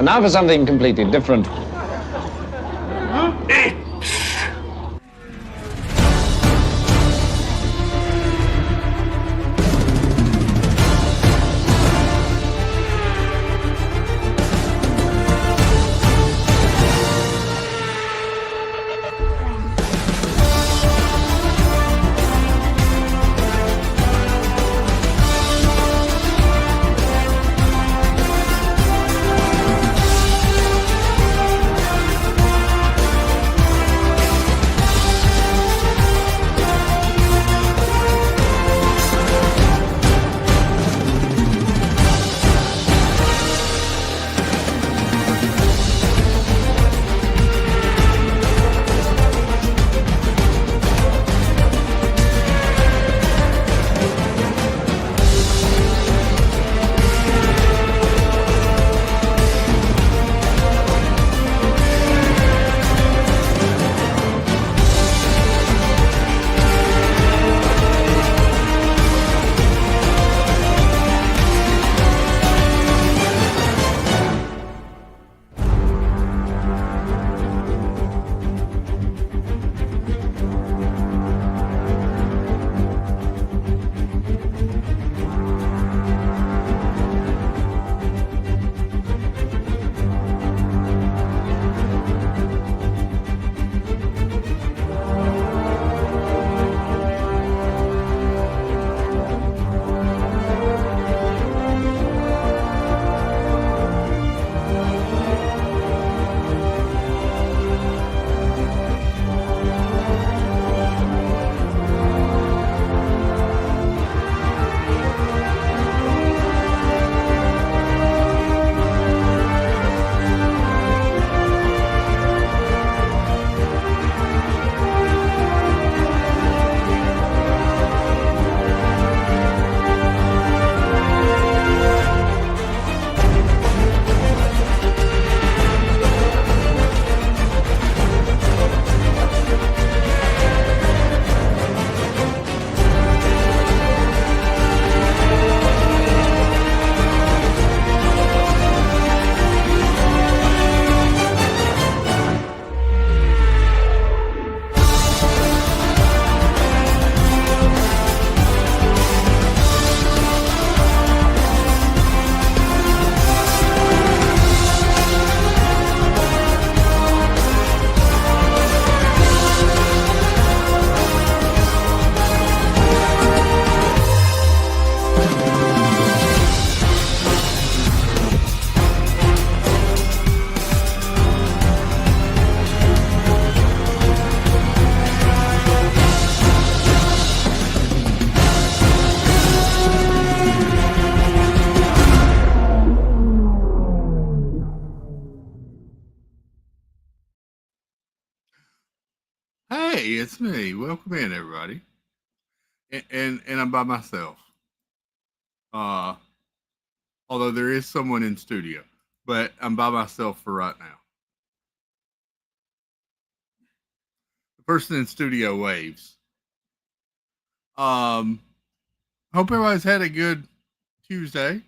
And now for something completely different. Hey, it's me. Welcome in, everybody. And I'm by myself. Uh, although there is someone in studio, but I'm by myself for right now. The person in studio waves. Hope everybody's had a good Tuesday.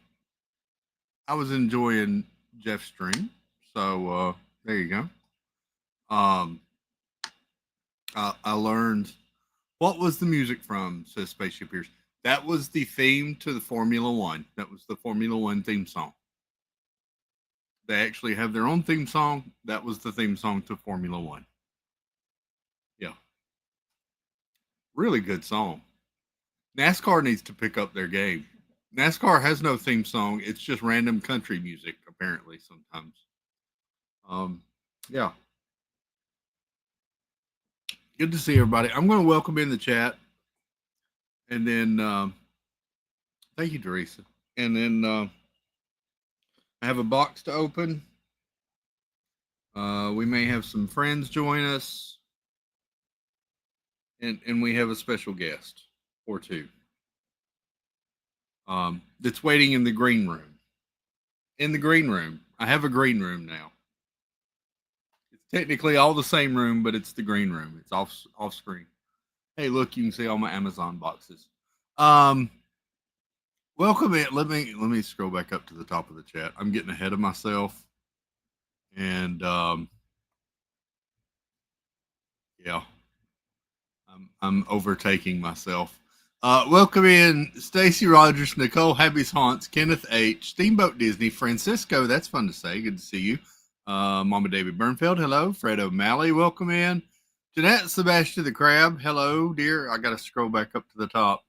I was enjoying Jeff's stream, so there you go. I learned what was the music from, says Spaceship Ears. That was the theme to the Formula One. That was the Formula One theme song. They actually have their own theme song. That was the theme song to Formula One. Yeah. Really good song. NASCAR needs to pick up their game. NASCAR has no theme song. It's just random country music, apparently, sometimes. Yeah. Good to see everybody. I'm going to welcome in the chat. And then, thank you, Teresa. And then I have a box to open. We may have some friends join us. And we have a special guest or two. That's waiting in the green room. In the green room. I have a green room now. It's technically all the same room, but it's the green room. It's off screen. Hey, look, you can see all my Amazon boxes. Welcome in. Let me scroll back up to the top of the chat. I'm getting ahead of myself. And yeah, I'm overtaking myself. Welcome in Stacy Rogers, Nicole Happy's Haunts, Kenneth H, Steamboat Disney, Francisco. That's fun to say. Good to see you. Mama David Burnfield. Hello. Fred O'Malley. Welcome in. Jeanette Sebastian the Crab. Hello, dear. I got to scroll back up to the top.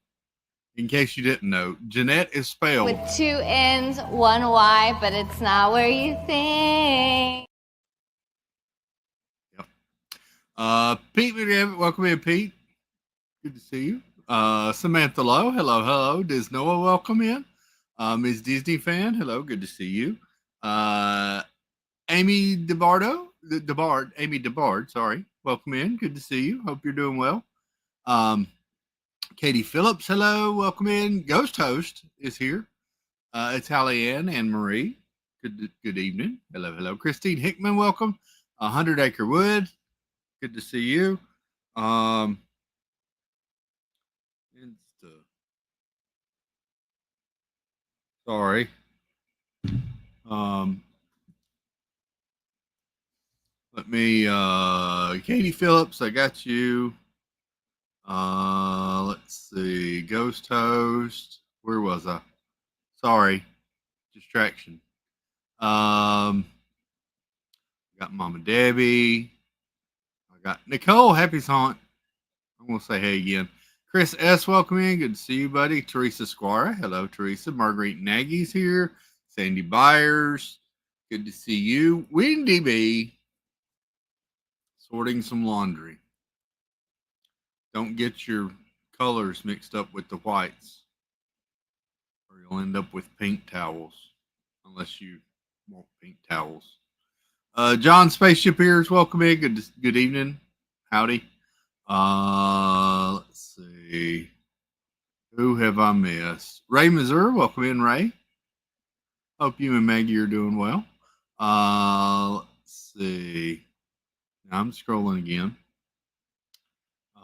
In case you didn't know, Jeanette is spelled with 2 N's, 1 Y, but it's not where you think. Yep. Pete McDevitt, welcome in, Pete. Good to see you. Samantha Lowe, hello. Diz Noah, welcome in. Ms. Disney fan, hello, good to see you. Amy Amy DeBard, sorry, welcome in, good to see you. Hope you're doing well. Katie Phillips, hello, welcome in. Ghost Host is here. It's Hallie Ann Marie. Good evening. Hello. Christine Hickman, welcome. 100 Acre Wood, good to see you. Sorry. Let me Katie Phillips, I got you. Let's see. Ghost Host. Where was I? Sorry. Distraction. Got Mama Debbie. I got Nicole Happy's Haunt. I'm gonna say hey again. Chris S, welcome in. Good to see you, buddy. Teresa Squara. Hello, Teresa. Marguerite Nagy's here. Sandy Byers. Good to see you. Wendy B. Sorting some laundry. Don't get your colors mixed up with the whites, or you'll end up with pink towels, unless you want pink towels. John Spaceship Ears, welcome in. Good evening. Howdy. Let's see. Who have I missed? Ray Missouri, welcome in, Ray. Hope you and Maggie are doing well. Let's see. I'm scrolling again.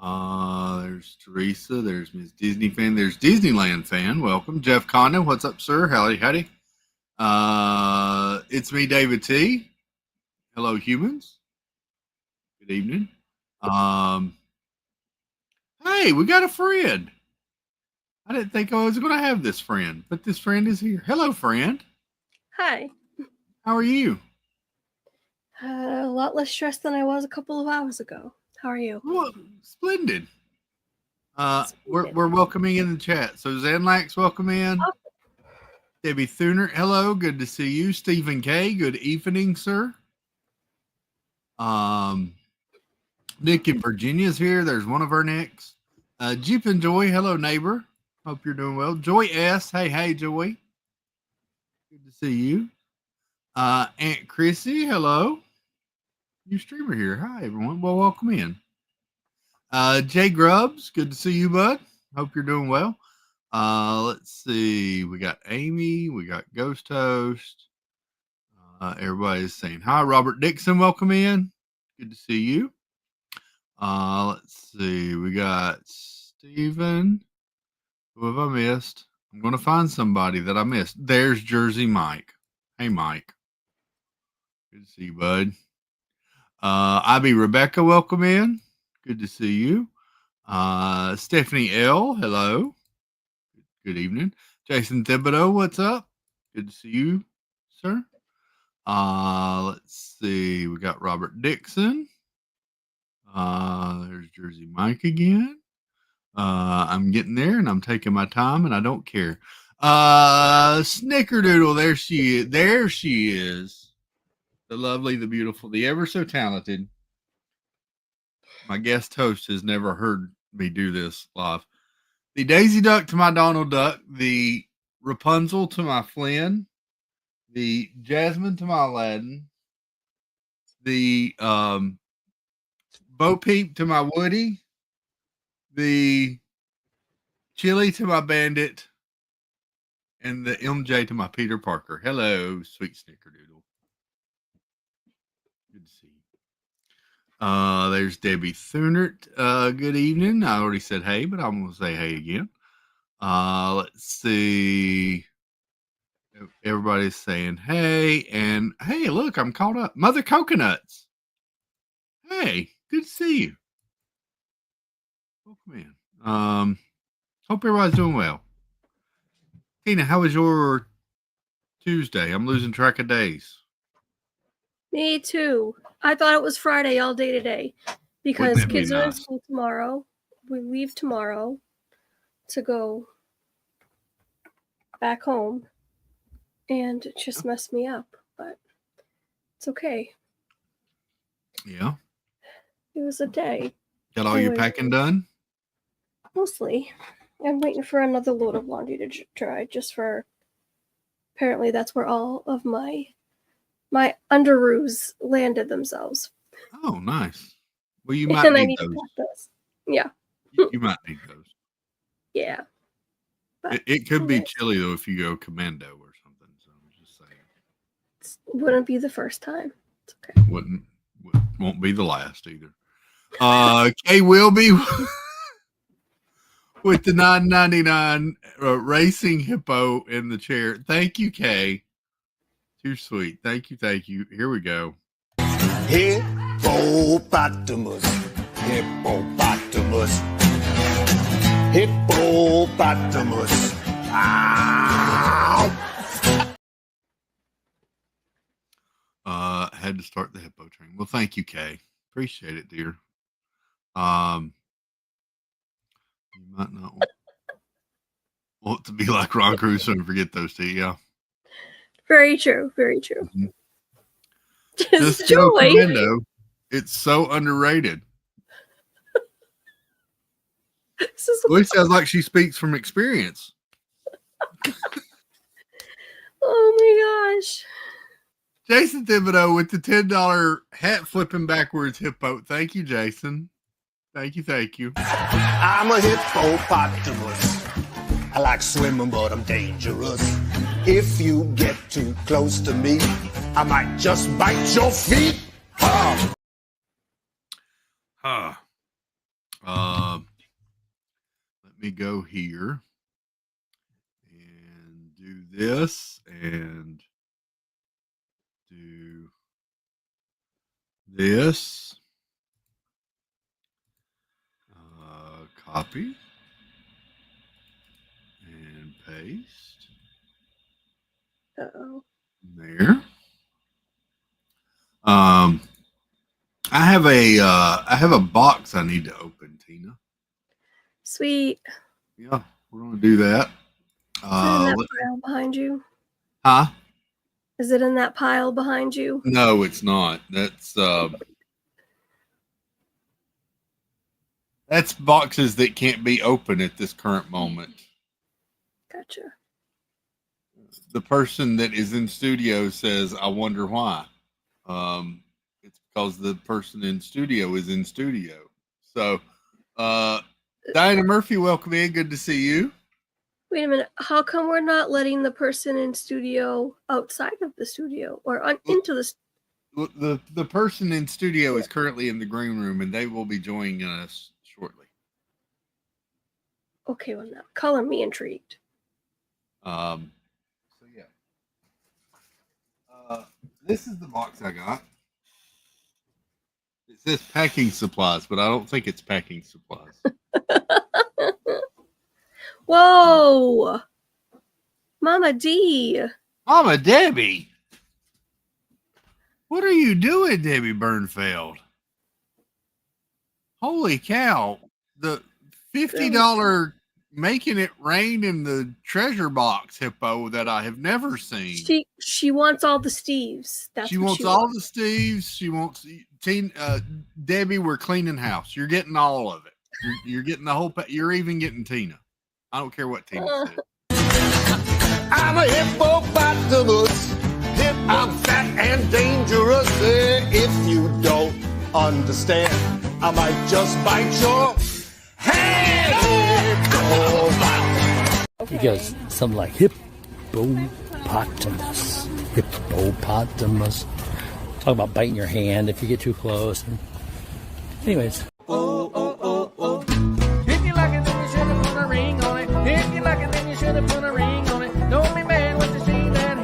There's Teresa. There's Miss Disney fan. There's Disneyland fan. Welcome. Jeff Condon. What's up, sir? Howdy. It's me, David T. Hello, humans. Good evening. Hey, we got a friend. I didn't think I was going to have this friend, but this friend is here. Hello, friend. Hi. How are you? A lot less stressed than I was a couple of hours ago. How are you? Well, splendid. We're welcoming in the chat. So Zanlax, welcome in. Oh. Debbie Thuner, hello. Good to see you. Stephen K, good evening, sir. Nick in Virginia's here. There's one of our Nicks. Jeep and Joy, hello, neighbor. Hope you're doing well. Joy S, hey, Joy. Good to see you. Aunt Chrissy, hello. New streamer here. Hi, everyone. Well, welcome in. Jay Grubbs, good to see you, bud. Hope you're doing well. Let's see. We got Amy. We got Ghost Host. Everybody's saying hi. Robert Dixon, welcome in. Good to see you. Let's see. We got Steven. Who have I missed? I'm going to find somebody that I missed. There's Jersey Mike. Hey, Mike. Good to see you, bud. IB Rebecca, welcome in. Good to see you. Stephanie L, hello. Good evening. Jason Thibodeau, what's up? Good to see you, sir. Let's see. We got Robert Dixon. There's Jersey Mike again. I'm getting there and I'm taking my time and I don't care. Snickerdoodle, there she is. The lovely, the beautiful, the ever so talented. My guest host has never heard me do this live. The Daisy Duck to my Donald Duck, the Rapunzel to my Flynn, the Jasmine to my Aladdin, the Bo Peep to my Woody, the Chili to my Bandit, and the MJ to my Peter Parker. Hello, sweet Snickerdoodle. Good to see you. There's Debbie Thunert. Good evening. I already said hey, but I'm going to say hey again. Let's see. everybody's saying, hey, and hey, look, I'm caught up. Mother Coconuts. Hey, good to see you. Welcome in. Hope everybody's doing well. Tina, how was your Tuesday? I'm losing track of days. Me too. I thought it was Friday all day today because Wouldn't that be kids are in nice? school tomorrow. We leave tomorrow to go back home, and it just messed me up, but it's okay. Yeah. It was a day, Got all your Always. packing done? mostly. I'm waiting for another load of laundry to dry, just for. Apparently, that's where all of my underoos landed themselves. Oh, nice. Well, you might And I need need to those. pack those. Yeah, You might need those. yeah. But It could be yeah, chilly though if you go commando or something. So I'm just saying, it wouldn't be the first time. It's okay. won't be the last either. Kay will be with the $9.99 racing hippo in the chair. Thank you, Kay. Too sweet. Thank you. Here we go. Hippopotamus, hippopotamus, hippopotamus. Ow! Had to start the hippo train. Well, thank you, Kay. Appreciate it, dear. You might not want to be like Ron Crusoe and forget those two. Yeah. Very true. Very true. Mhm. Just Go joy. Commando. It's so underrated. This is, Louis sounds like she speaks from experience. oh my gosh. Jason Thibodeau with the $10 hat flipping backwards hippo. Thank you, Jason. Thank you. I'm a hippopotamus. I like swimming, but I'm dangerous. If you get too close to me, I might just bite your feet. Let me go here and do this and do this. Copy and paste Uh-oh. there. I have a box I need to open, Tina. Sweet. Yeah, we're gonna do that. Is it in that pile behind you? Huh? Is it in that pile behind you? No, it's not. That's boxes that can't be open at this current moment. Gotcha. The person that is in studio says, I wonder why. It's because the person in studio is in studio. So, Diana Murphy, welcome in. Good to see you. Wait a minute. How come we're not letting the person in studio outside of the studio or into the? The person in studio is currently in the green room, and they will be joining us shortly. Okay, well now color me intrigued. So yeah. This is the box I got. It says packing supplies, but I don't think it's packing supplies. Whoa, Mama D. Mama Debbie. What are you doing, Debbie Bernfeld? Holy cow. The $50 making it rain in the treasure box hippo that I have never seen. She wants all the Steves. That's She what wants all the Steves. She wants Debbie, we're cleaning house. You're getting all of it. You're getting the whole you're even getting Tina. I don't care what Tina said. I'm a hippopotamus. I'm fat and dangerous. If you don't understand, I might just bite your head. Okay. Because something like hippopotamus. Hippopotamus. Talk about biting your hand if you get too close. Anyways. If you like it, then you should have put a ring on it. If you like it, then you should have put a ring on it. The only man with the see that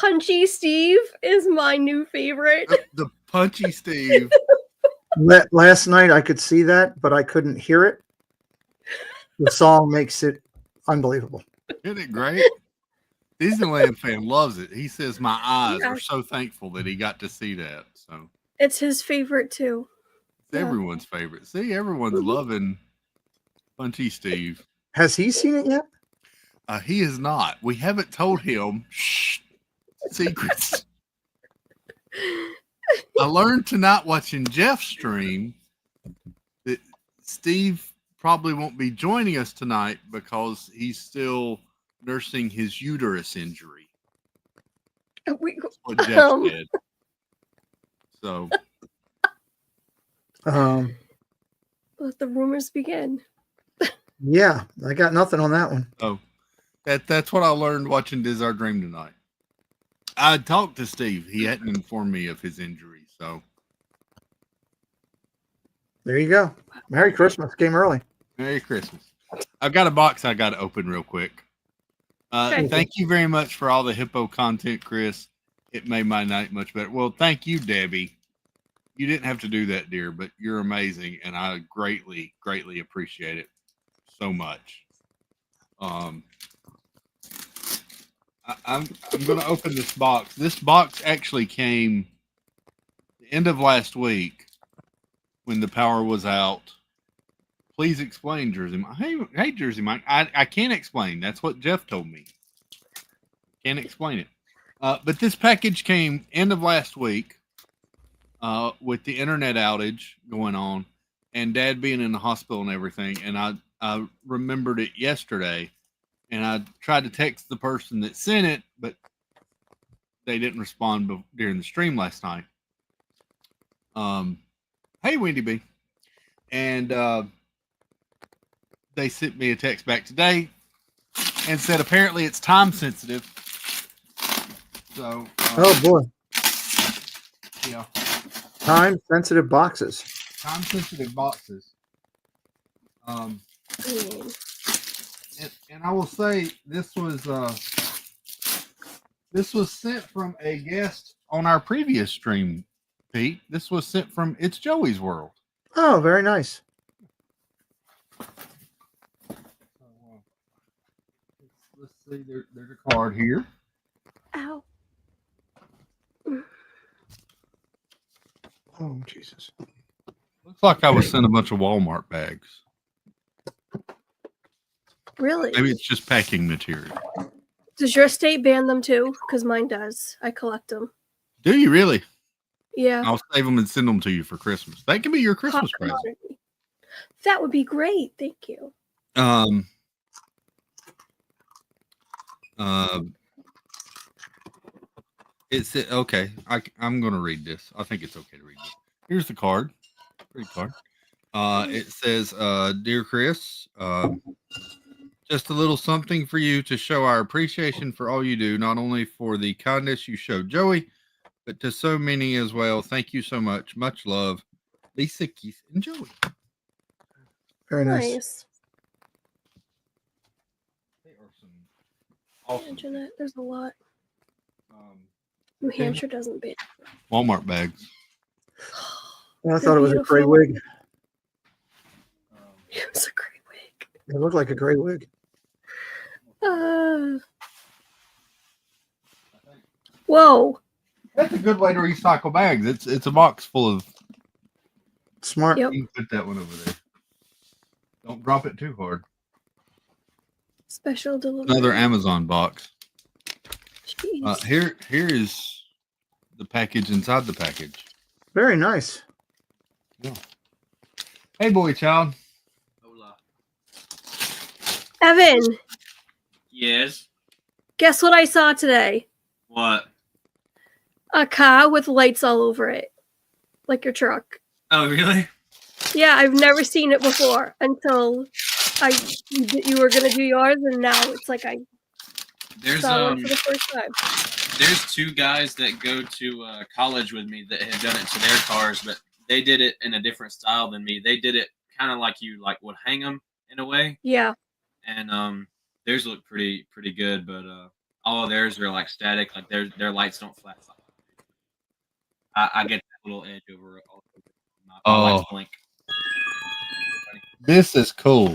Punchy Steve is my new favorite. The Punchy Steve. Last night I could see that, but I couldn't hear it. The song makes it unbelievable. Isn't it great? Disneyland fan loves it. He says my eyes Yeah. are so thankful that he got to see that. So It's his favorite too. it's Yeah. everyone's favorite. See, everyone's loving Punchy Steve. Has he seen it yet? He is not. We haven't told him secrets. I learned tonight watching Jeff stream that Steve probably won't be joining us tonight because he's still nursing his uterus injury. We, That's what Jeff said. So let the rumors begin. Yeah, I got nothing on that one. that's what I learned watching Diz Our Dream tonight. I talked to Steve. He hadn't informed me of his injury. So There you go. Merry Christmas. Came early. Merry Christmas. I've got a box I got to open real quick. Okay. Thank you very much for all the hippo content, Chris. It made my night much better. Well, thank you, Debbie. You didn't have to do that, dear, but you're amazing, and I greatly, greatly appreciate it so much. I'm going to open this box. This box actually came the end of last week when the power was out. Please explain, Jersey Mike. Hey, Jersey Mike. I can't explain. That's what Jeff told me. Can't explain it. But this package came end of last week with the internet outage going on and Dad being in the hospital and everything. And I remembered it yesterday. And I tried to text the person that sent it, but they didn't respond during the stream last night. Hey, Wendy B. And they sent me a text back today and said apparently it's time sensitive. So, Oh boy. yeah, Time sensitive boxes. time sensitive boxes. And I will say this was sent from a guest on our previous stream, Pete. This was sent from It's Joey's World. Oh, very nice. Let's see. There's a card here. Ow. Oh, Jesus. Looks like I was sent a bunch of Walmart bags. Really? Maybe it's just packing material. Does your state ban them too? Because mine does. I collect them. Do you really? Yeah. I'll save them and send them to you for Christmas. That can be your Christmas Top present. commodity. That would be great. Thank you. It's okay. I'm going to read this. I think it's okay to read this. Here's the card. Great card. It says, "Dear Chris, just a little something for you to show our appreciation for all you do, not only for the kindness you showed Joey, but to so many as well. Thank you so much. Much love, Lisa, Keith, and Joey." Very nice. Nice. They are some awesome Imagine that. There's a lot. um, New Hampshire doesn't ban. Walmart bags. I thought it was a gray beautiful. wig. It's a great wig. It looked like a gray wig. Whoa. That's a good way to recycle bags. It's a box full of. Smart. Yep. You can put that one over there. Don't drop it too hard. Special delivery. Another Amazon box. Jeez. Here is the package inside the package. Very nice. Hey, boy, child. Hola. Evan, Yes. guess what I saw today? What? A car with lights all over it. Like your truck. Oh, really? Yeah, I've never seen it before until you were gonna do yours, and now it's like I There's saw one for the first time. there's two guys that go to college with me that have done it to their cars, but they did it in a different style than me. They did it kind of like you would hang them in a way, Yeah. and theirs look pretty good. But all of theirs are like static, like their lights don't flash. I get that little edge over all of them. My lights blink. This is cool.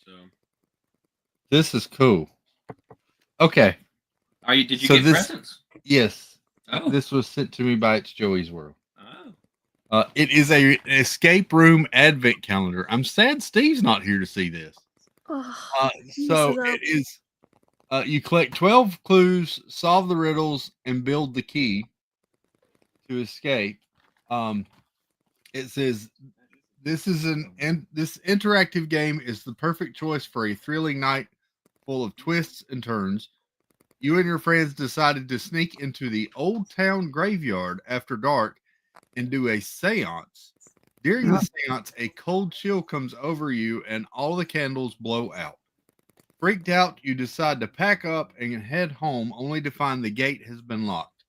So, This is cool. Okay. did you So get this- presents? Yes. Oh. This was sent to me by It's Joey's World. Oh. It is an escape room advent calendar. I'm sad Steve's not here to see this. Oh, So misses out. it is. You collect 12 clues, solve the riddles, and build the key to escape. It says this interactive game is the perfect choice for a thrilling night full of twists and turns. You and your friends decided to sneak into the Old Town Graveyard after dark and do a seance. During the seance, a cold chill comes over you and all the candles blow out. Freaked out, you decide to pack up and head home only to find the gate has been locked.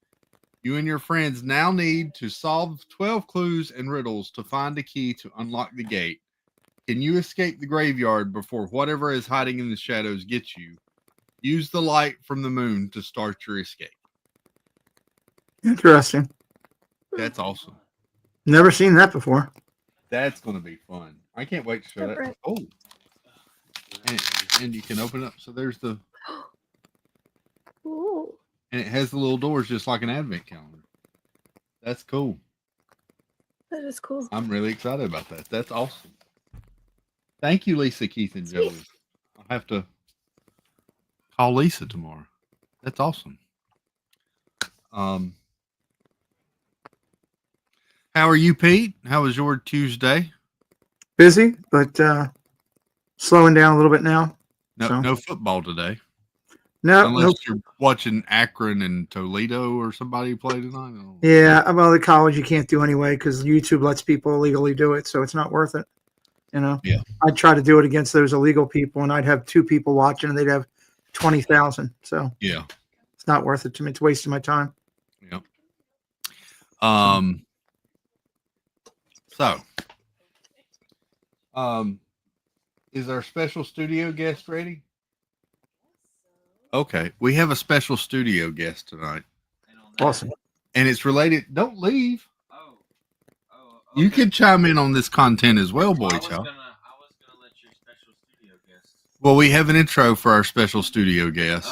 You and your friends now need to solve 12 clues and riddles to find a key to unlock the gate. Can you escape the graveyard before whatever is hiding in the shadows gets you? Use the light from the moon to start your escape. Interesting. That's awesome. Never seen that before. That's going to be fun. I can't wait to show that. Different. Oh, and you can open up. So there's the, Ooh, and it has the little doors just like an advent calendar. That's cool. that is cool. I'm really excited about that. That's awesome. Thank you, Lisa, Keith, and Joey. I'll have to call Lisa tomorrow. That's awesome. How are you, Pete? How was your Tuesday? Busy, but slowing down a little bit now. No, So- no football today, No, unless nope. you're watching Akron and Toledo or somebody play tonight. I don't know. Yeah, well, the college you can't do anyway because YouTube lets people illegally do it, so it's not worth it. You know. Yeah. I'd try to do it against those illegal people, and I'd have 2 people watching, and they'd have 20,000. So Yeah. it's not worth it to me. It's wasting my time. Yep. Is our special studio guest ready? Okay, we have a special studio guest tonight, And on that- Awesome. and it's related. Don't leave. Oh. Oh. You okay. can chime in on this content as well, boy I was child. gonna let your special studio guest. Well, we have an intro for our special studio guest.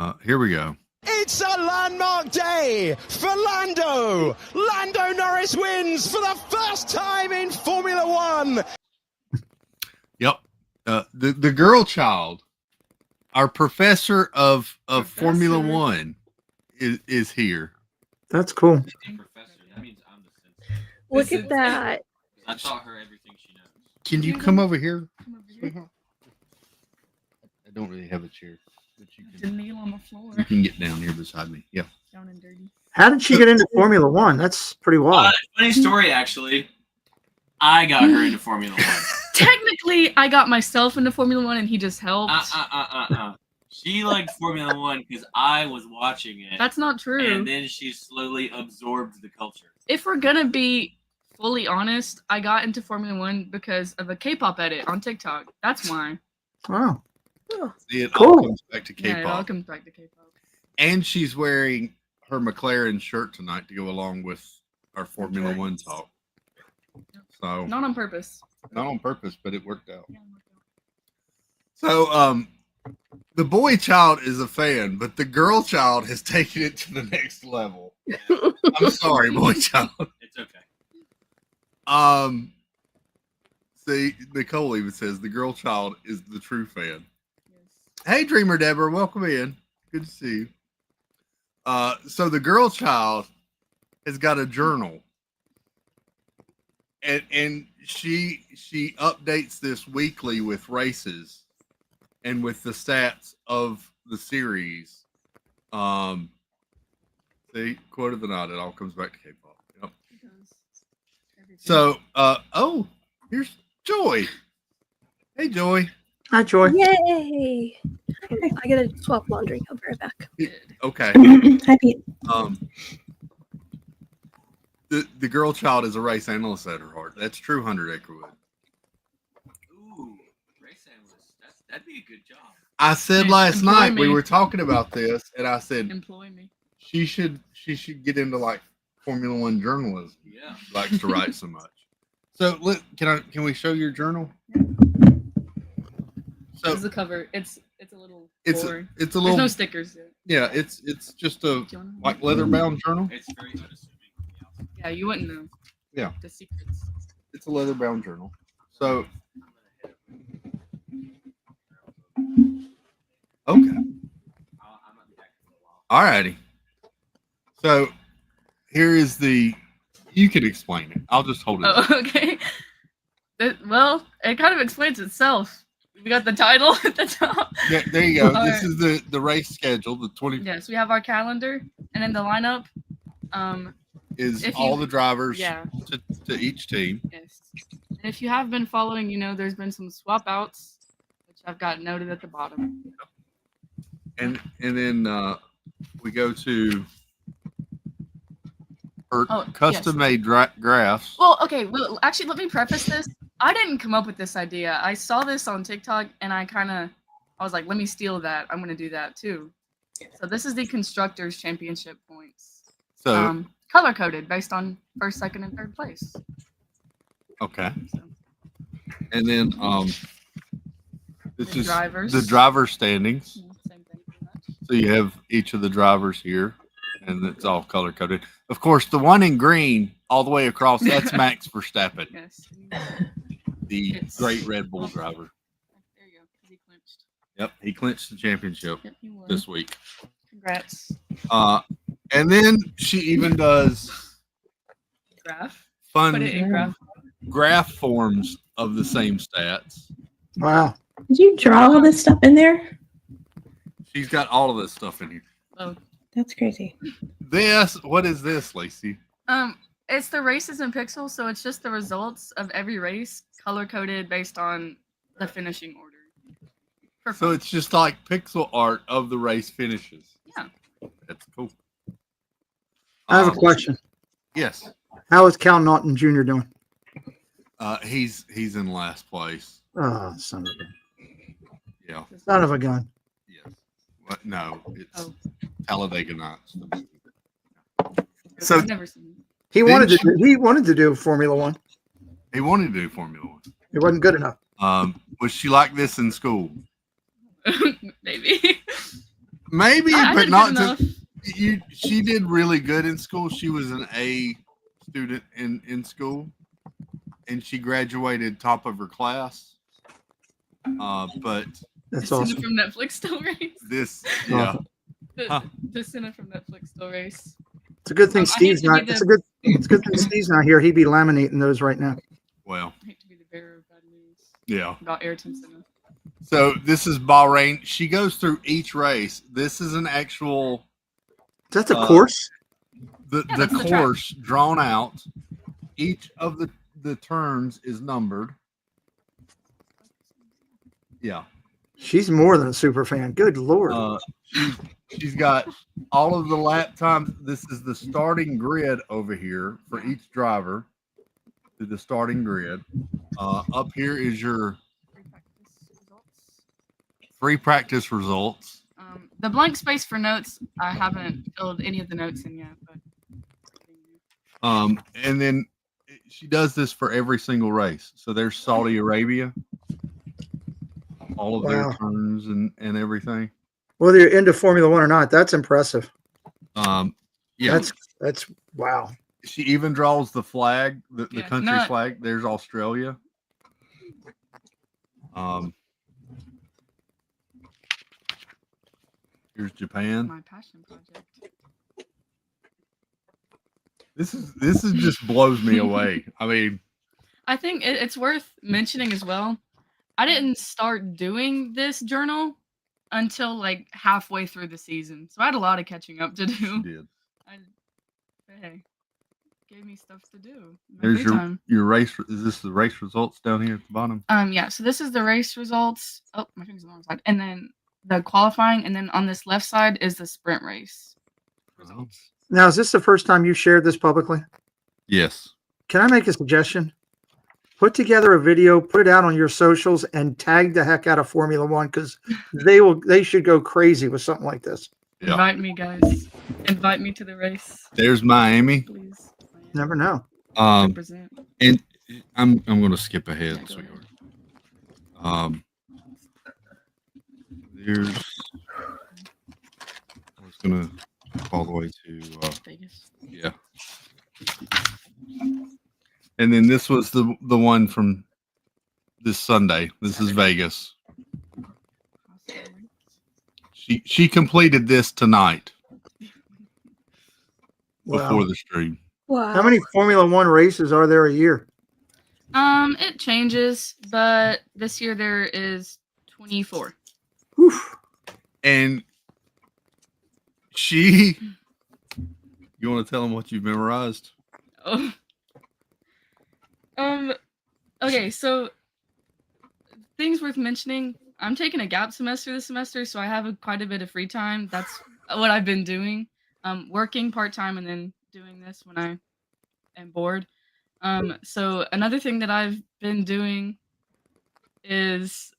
Oh. Here we go. It's a landmark day for Lando. Lando Norris wins for the first time in Formula One. Yep. The girl child, our professor of Formula Professor. One, is here. That's cool. Hey, professor. That means I'm the sensei. Look at that. I taught her everything she knows. Can you come over here, sweetheart? I don't really have a chair, but you To can. kneel on the floor, You can get down here beside me. Yeah. down and dirty. How did she get into Formula One? That's pretty wild. Funny story, actually. I got her into Formula One. Technically, I got myself into Formula One, and he just helped. She liked Formula One because I was watching it. That's not true. And then she slowly absorbed the culture. If we're gonna be fully honest, I got into Formula One because of a K-pop edit on TikTok. That's why. Wow. See, it Cool. all comes back to Yeah, it all K-pop. comes back to K-pop. And she's wearing her McLaren shirt tonight to go along with our Formula One talk. So Not on purpose. not on purpose, but it worked out. So the boy child is a fan, but the girl child has taken it to the next level. I'm sorry, boy child. It's okay. See, Nicole even says the girl child is the true fan. Hey, Dreamer Deborah, welcome in. Good to see you. So the girl child has got a journal, and she updates this weekly with races and with the stats of the series. See, quote of the night. It all comes back to K-pop. Yep. So, here's Joy. Hey, Joy. Hi, Joy. Yay! I gotta swap laundry. I'll be right back. Okay. Hi, Pete. The girl child is a race analyst at her heart. That's true, 100 Acrewood. Ooh, race analyst. That'd be a good job. I said Yes, last employ night we me. were talking about this, and I said Employ me. she should get into like Formula One journalism. Yeah. She likes to write so much. So look, can we show your journal? So This is the cover. It's a little it's boring. a There's little no stickers. yeah. It's just a Do you wanna- like leather bound journal. It's very unassuming from the outside. Yeah, you wouldn't know. Yeah. The secrets. It's a leather bound journal. So okay. All righty. So here is the. You can explain it. I'll just hold it. up. Oh, okay. Well, it kind of explains itself. We got the title at the top. Yeah, there you go. All This right. is the race schedule. The 20 Yes, we have our calendar, and then the lineup. is if all you- the drivers Yeah. to each team. Yes. And if you have been following, you know there's been some swap outs, which I've got noted at the bottom. And then we go to her Oh, yes. custom made graphs. Well, okay. Well, actually, let me preface this. I didn't come up with this idea. I saw this on TikTok, and I was like, let me steal that. I'm gonna do that too. So this is the constructors championship points, So color coded based on first, second, and third place. okay, So, and then this The is drivers. the driver standings. same thing, pretty much. So you have each of the drivers here, and it's all color coded. Of course, the one in green all the way across, that's Max Verstappen, Yes. the It's- great Red Bull driver. There you go. He clinched. Yep, he clinched the championship Yep, he won. this week. Congrats. And then she even does Graph. fun Put it in graph. graph forms of the same stats. Wow. Did you draw all this stuff in there? She's got all of this stuff in here. Oh. That's crazy. What is this, Lacey? It's the races in pixels, so it's just the results of every race color coded based on the finishing order. For So fun. it's just like pixel art of the race finishes. Yeah. That's cool. I have a question. Yes. How is Cal Naughton Jr. doing? He's in last place. Oh, son of a gun. Yeah. Son of a gun. Yes. What? No, it's Oh. Talladega Nights. the movie. So I've never seen it. He wanted to do Formula One. he wanted to do Formula One. It wasn't good enough. Was she like this in school? Maybe. Maybe, I but did not good enough. to. She did really good in school. She was an A student in school, and she graduated top of her class. But That's Cinna awesome. from Netflix still race. this, yeah, Huh. The Cinna from Netflix still race. It's a good thing I hate Steve's to be not. the- It's a good thing Steve's not here. He'd be laminating those right now. well, I hate to be the bearer of bad news yeah. about Ayrton Senna. So this is Bahrain. She goes through each race. This is an actual That's a course. the that's the track. course drawn out. Each of the turns is numbered. Yeah. She's more than a super fan. Good lord. She's got all of the lap times. This is the starting grid over here for each driver. To the starting grid. Up here is your Free practice results. free practice results. The blank space for notes, I haven't filled any of the notes in yet, but And then she does this for every single race. So there's Saudi Arabia, all of their Wow. turns and everything. Whether you're into Formula One or not, that's impressive. Yeah, That's wow. she even draws the flag, the Yeah, country not- flag. There's Australia. Here's Japan. my passion project. This is just blows me away. I mean, I think it's worth mentioning as well. I didn't start doing this journal until like halfway through the season, so I had a lot of catching up to she do. did. Hey, gave me stuff to do. in my There's free time. your race. Is this the race results down here at the bottom? Yeah, so this is the race results. Oh, my finger's on the wrong side. And then the qualifying, and then on this left side is the sprint race results. Now, is this the first time you shared this publicly? Yes. Can I make a suggestion? put together a video, put it out on your socials, and tag the heck out of Formula One because they should go crazy with something like this. Yeah. Invite me, guys. Invite me to the race, There's Miami. please. Never know. Represent. And I'm going to skip ahead, go sweetheart. There's. I was going to all the way to Vegas. yeah. And then this was the one from this Sunday. This is Vegas. She completed this tonight before the stream. Wow. How many Formula One races are there a year? It changes, but this year there is 24. Oof. And you want to tell them what you've memorized? Oh. Okay, so things worth mentioning. I'm taking a gap semester this semester, so I have quite a bit of free time. That's what I've been doing. Working part-time and then doing this when I am bored. So another thing that I've been doing is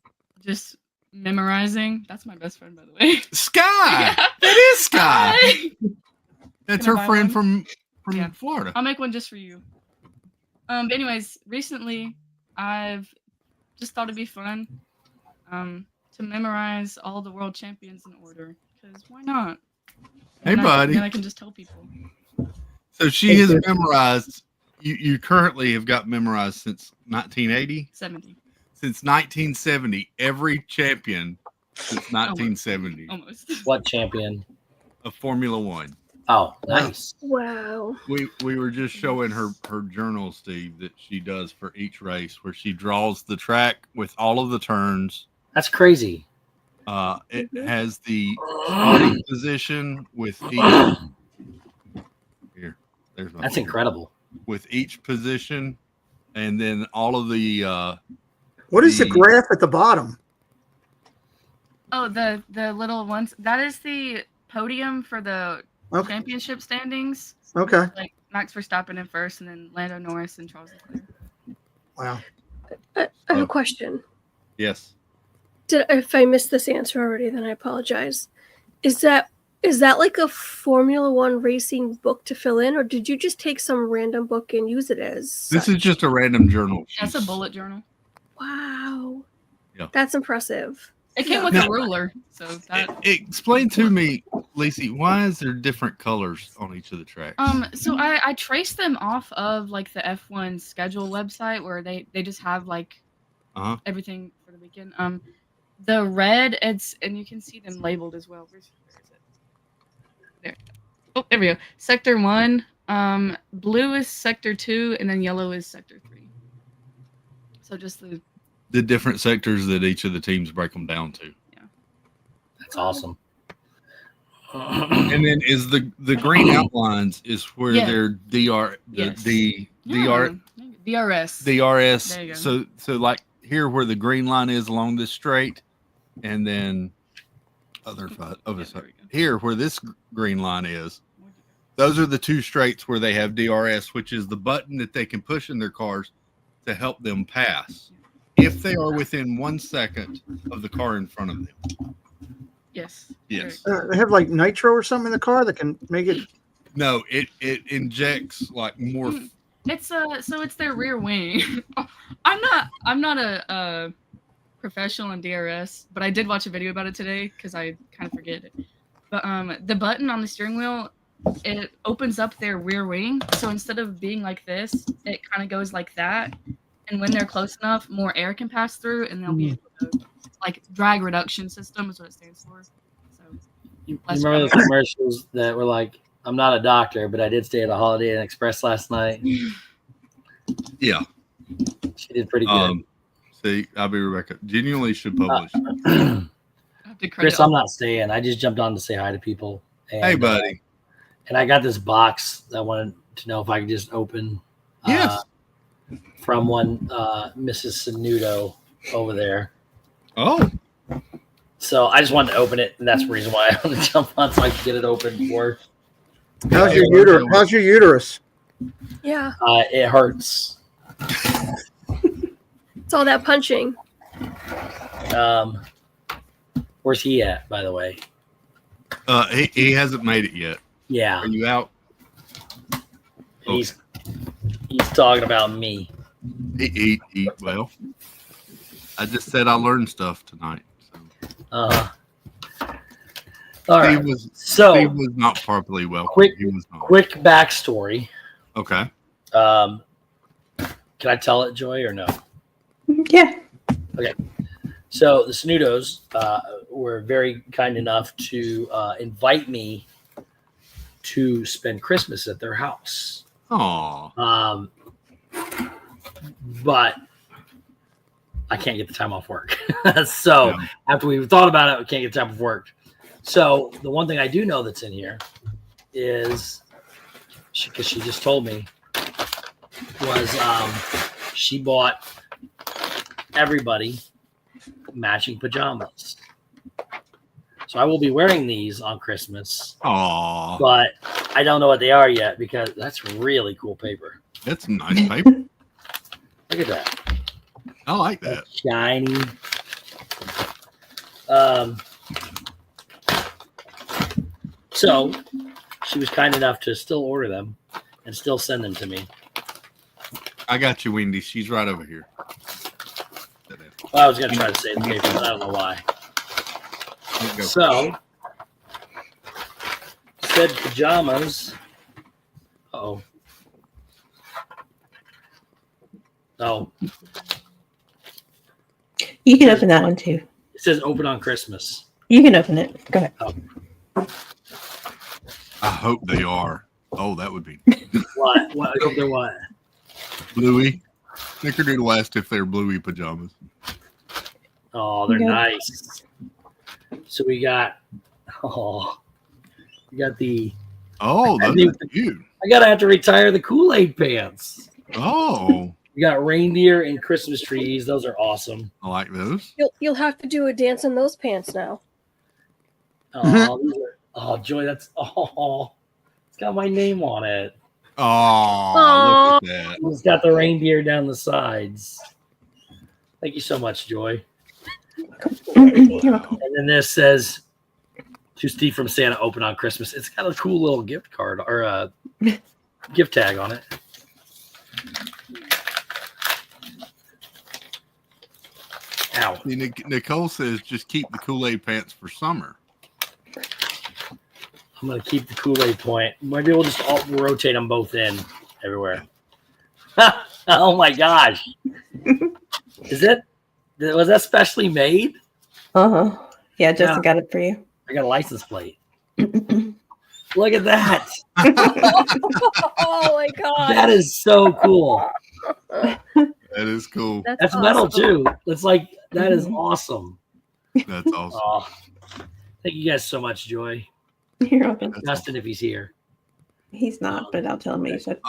just memorizing. That's my best friend, by the way. Sky. Yeah. That is Sky. Hi. That's Can I her buy friend one? from Yeah. Florida. I'll make one just for you. But anyways, recently I've just thought it'd be fun to memorize all the world champions in order. Because why not? Hey, And buddy. Then I can just tell people. So she has memorized. You currently have got memorized since 1980. 70. Since 1970, every champion since 1970 Almost. What champion? of Formula One. Oh, nice. Wow. We were just showing her journal, Steve, that she does for each race, where she draws the track with all of the turns. That's crazy. It has the starting position with each. Here, there's my That's phone. incredible. With each position, and then all of the. What is the graph at the bottom? Oh, the little ones. That is the podium for the Okay. championship standings. Okay. Like Max Verstappen in first, and then Lando Norris and Charles Leclerc. Wow. I have a question. Yes. If I missed this answer already, then I apologize. Is that like a Formula One racing book to fill in, or did you just take some random book and use it as? This is just a random journal. That's a bullet journal. Wow. Yeah. That's impressive. It came with Now- a ruler, so that. Explain to me, Lacey, why is there different colors on each of the tracks? So I traced them off of like the F1 schedule website where they just have like everything for the weekend. The red, and you can see them labeled as well. Where is it? There. Oh, there we go. Sector 1. Blue is Sector 2, and then yellow is Sector 3. So just The different sectors that each of the teams break them down to. That's awesome. And then is the green outlines is where Yeah. their DRS. DRS. There you go. So like here where the green line is along this straight, and then other side here where this green line is. Those are the two straights where they have DRS, which is the button that they can push in their cars to help them pass if they are within 1 second of the car in front of them. Yes. Yes. They have like nitro or something in the car that can make it. No, it injects like more. It's so it's their rear wing. I'm not a professional in DRS, but I did watch a video about it today because I kind of forget it. But the button on the steering wheel, it opens up their rear wing. So instead of being like this, it kind of goes like that. And when they're close enough, more air can pass through, and they'll be able to, like, drag reduction system is what it stands for. So You remember the commercials that were like, I'm not a doctor, but I did stay at a Holiday Inn Express last night. Yeah. She did pretty good. See, I'll be Rebecca. Genuinely should publish. Chris, I'm not staying. I just jumped on to say hi to people. And, Hey, buddy. And I got this box that I wanted to know if I could just open. Yes. From one Mrs. Sanudo over there. Oh. So I just wanted to open it, and that's the reason why I want to jump on so I can get it open before. How's your uterus? How's your uterus? Yeah. It hurts. It's all that punching. Where's he at, by the way? He hasn't made it yet. Yeah, Are you out? he's talking about me. Eat well. I just said I learned stuff tonight. So. All right. Steve was not properly welcome. He was not. Quick backstory. Okay. Can I tell it, Joy, or no? Yeah. Okay. So the Snoodos were very kind enough to invite me to spend Christmas at their house. Aww. But I can't get the time off work. So after we thought about it, we can't get time off work. So the one thing I do know that's in here is, because she just told me, was she bought everybody matching pajamas. So I will be wearing these on Christmas. Aww. But I don't know what they are yet, because that's really cool paper. That's nice paper. Look at that. I like that. That's shiny. So she was kind enough to still order them and still send them to me. I got you, Wendy. She's right over here. Well, I was going to try to say the paper, but I don't know why. So, said pajamas. Uh-oh. Oh. You can open that one too. It says open on Christmas. You can open it. Go ahead. Oh. I hope they are. Oh, that would be. What? I hope they're what? Bluey. Nicker Doodle asked if they're Bluey pajamas. Oh, they're Yeah. nice. So we got the. Oh, I those think- are cute. I gotta have to retire the Kool-Aid pants. Oh, We got reindeer and Christmas trees. Those are awesome. I like those. You'll have to do a dance in those pants now. Oh, Joy, that's it's got my name on it. Oh, look at that. It's got the reindeer down the sides. Thank you so much, Joy. You're welcome. And then this says, "To Steve from Santa, open on Christmas." It's got a cool little gift card or a gift tag on it. Ow. See, Nicole says just keep the Kool-Aid pants for summer. I'm going to keep the Kool-Aid point. Maybe we'll just rotate them both in everywhere. Oh my gosh. Was that specially made? Uh-huh. Yeah, Justin Yeah. got it for you. I got a license plate. Look at that. Oh my god. That is so cool. That is cool. That's metal awesome. too. It's like, that is awesome. That's awesome. Oh, thank you guys so much, Joy. You're welcome. Justin, if he's here. He's not, but I'll tell him what you said.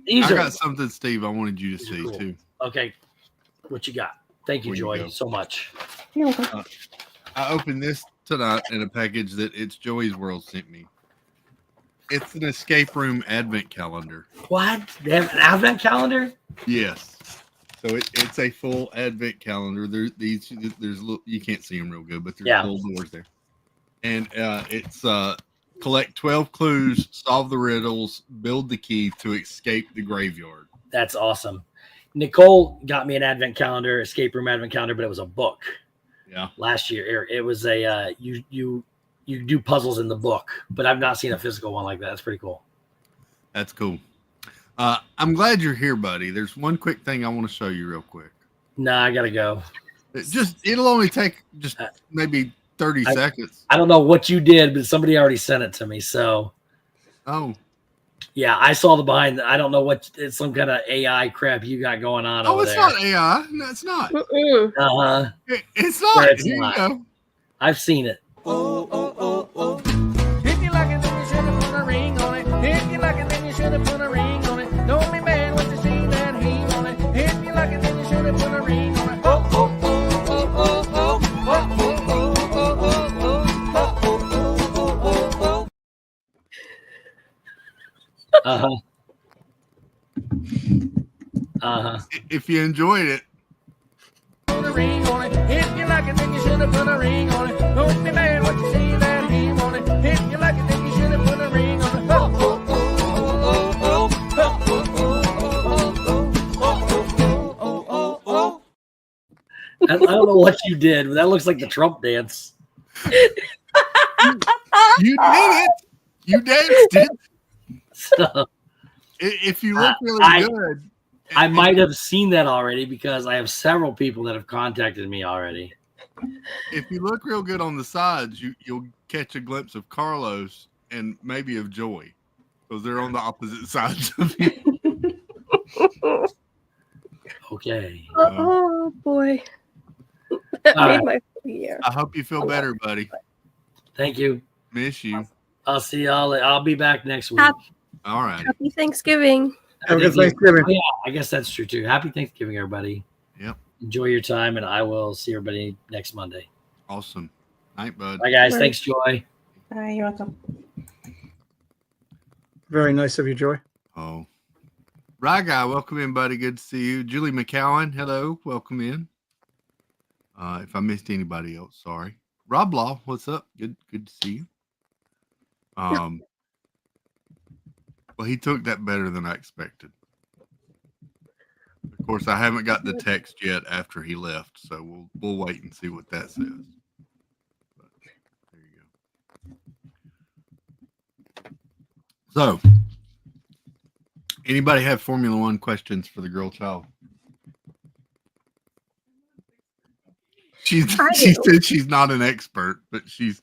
These I are got something, Steve, I wanted you to These are see cool. too. okay. What you got? Thank you, Where you Joy, go. so much. You're welcome. I opened this tonight in a package that It's Joey's World sent me. It's an escape room advent calendar. What? They have an advent calendar? Yes. So it's a full advent calendar. There's you can't see them real good, but there's Yeah. little doors there. And it's collect 12 clues, solve the riddles, build the key to escape the graveyard. That's awesome. Nicole got me an advent calendar, escape room advent calendar, but it was a book. Yeah. Last year, it was a you do puzzles in the book, but I've not seen a physical one like that. That's pretty cool. That's cool. I'm glad you're here, buddy. There's one quick thing I want to show you real quick. Nah, I gotta go. It'll only take just maybe 30 seconds. I don't know what you did, but somebody already sent it to me. So, Oh, yeah, I saw the behind. I don't know what it's some kind of AI crap you got going on over it's there. not AI. No, it's not. Mm-mm. Uh-huh. It's not. It's Here not. you go. I've seen it. If you like it, then you should have put a ring on it. If you like it, then you should have put a ring on it. Don't be mad when you see that he on it. If you like it, then you should have put a ring on it. Oh, oh, oh, oh, oh, oh. Oh, oh, oh, oh, oh, oh. Oh, oh, oh, oh, oh. Uh-huh. If you enjoyed it, Put a ring on it. If you like it, then you should have put a ring on it. Don't be mad what you see that he on it. If you like it, then you should have put a ring on it. Oh, oh, oh, oh, oh, oh. I don't know what you did, but that looks like the Trump dance. you did it. You danced it. So, If you look really good. I might have seen that already because I have several people that have contacted me already. If you look real good on the sides, you'll catch a glimpse of Carlos and maybe of Joy, because they're on the opposite sides of you. Okay. Oh boy. That All made right. my year. I hope you feel better, buddy. Thank you. Miss you. I'll see y'all. I'll be back next week. All right. Happy Thanksgiving. Have a good Thanksgiving. Oh, yeah, I guess that's true too. Happy Thanksgiving, everybody. Yep. Enjoy your time, and I will see everybody next Monday. Awesome. Night, bud. Bye, guys. Bye. Thanks, Joy. Bye, you're welcome. Very nice of you, Joy. Oh. Right guy, welcome in, buddy. Good to see you. Julie McCowan, hello. Welcome in. If I missed anybody else, sorry. Rob Law, what's up? Good to see you. Well, he took that better than I expected. Of course, I haven't got the text yet after he left, so we'll wait and see what that says. But there you go. So, anybody have Formula One questions for the girl child? She said she's not an expert, but she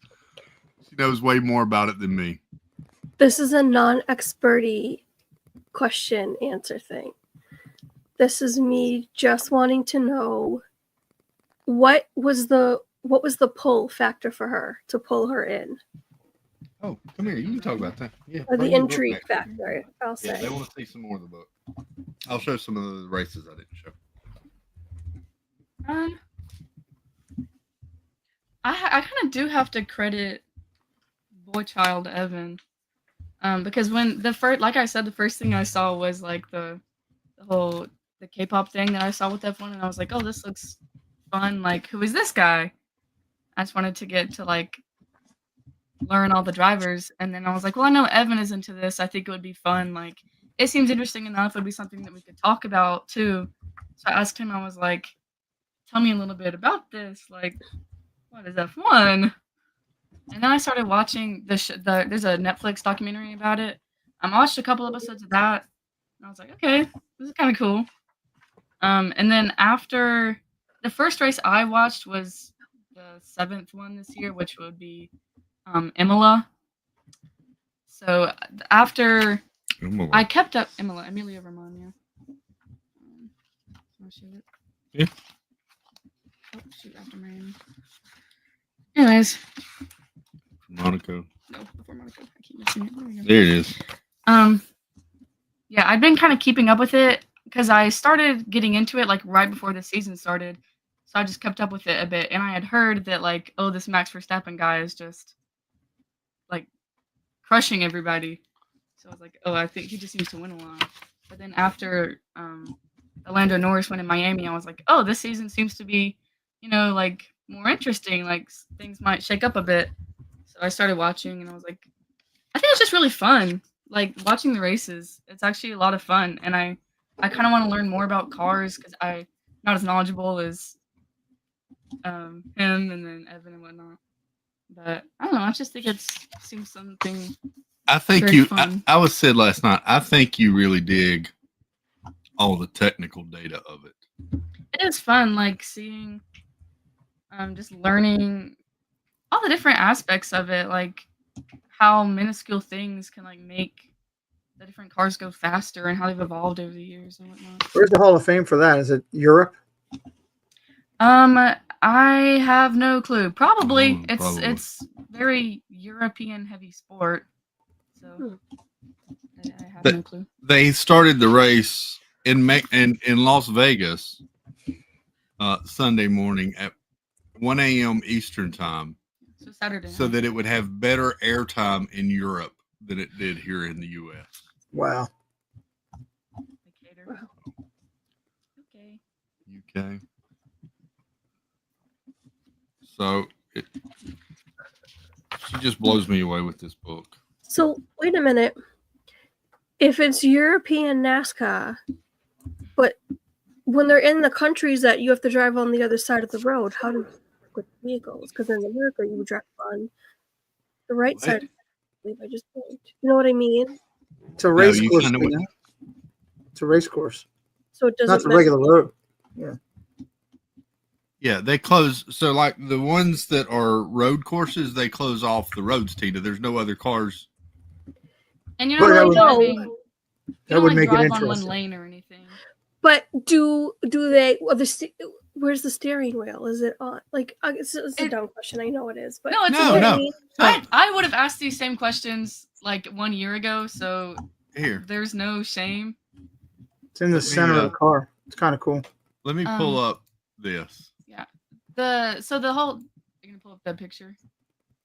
knows way more about it than me. This is a non-experty question answer thing. This is me just wanting to know what was the pull factor for her to pull her in, Oh, come here. You can talk about that. Yeah. or the bring your book intrigue back. factor. I'll Yeah, say. they want to see some more of the book. I'll show some of the races I didn't show. I kind of do have to credit boy child Evan, because when the first, like I said, the first thing I saw was like the whole K-pop thing that I saw with F1, and I was like, oh, this looks fun. Like, who is this guy? I just wanted to get to like learn all the drivers, and then I was like, well, I know Evan is into this. I think it would be fun. Like, it seems interesting enough. It would be something that we could talk about too. So I asked him. I was like, tell me a little bit about this. Like, what is F1? And then I started watching there's a Netflix documentary about it. I watched a couple episodes of that, and I was like, okay, this is kind of cool. And then after the first race I watched was the 7th one this year, which would be Imola. So after I kept up Emilia Romagna. Yeah. Oh, shoot, after Miami. Anyways. Monaco. No, before Monaco. I keep missing it. There we go. There it is. Yeah, I've been kind of keeping up with it because I started getting into it like right before the season started. So I just kept up with it a bit, and I had heard that like, oh, this Max Verstappen guy is just like crushing everybody. So I was like, oh, I think he just seems to win a lot. But then after Lando Norris went in Miami, I was like, oh, this season seems to be, like more interesting. Like things might shake up a bit. So I started watching, and I was like, I think it's just really fun. Like watching the races, it's actually a lot of fun, and I kind of want to learn more about cars because I'm not as knowledgeable as him and then Evan and whatnot. But I don't know. I just think it seems something. I think very you. fun. I was said last night. I think you really dig all the technical data of it. It is fun, like seeing, just learning all the different aspects of it, like how minuscule things can like make the different cars go faster and how they've evolved over the years and whatnot. Where's the Hall of Fame for that? Is it Europe? I have no clue. Probably it's very European heavy sport, so I have no clue. They started the race in Las Vegas Sunday morning at 1 a.m. Eastern time. So Saturday. So that it would have better airtime in Europe than it did here in the U.S. Wow. Okay. So she just blows me away with this book. So wait a minute. If it's European NASCAR, but when they're in the countries that you have to drive on the other side of the road, how do you work with vehicles? Because in America, you drive on the right What? side. I believe I just told. You know what I mean? It's a race you course. kinda thing. It's a race course. So it doesn't Not the matter. regular road. Yeah. Yeah, they close. So, like the ones that are road courses, they close off the roads, Tina. There's no other cars. And you're Well, not that really would- driving. That You don't would like make it drive on one interesting. lane or anything. But do they? Well, where's the steering wheel? Is it on? Like, it's a dumb question. I know it is, but No, it's No, okay. no. I would have asked these same questions like 1 year ago, so Here, there's no shame. It's in the Let me, center of the car. It's kind of cool. let me pull up this. Yeah. The whole you're gonna pull up that picture.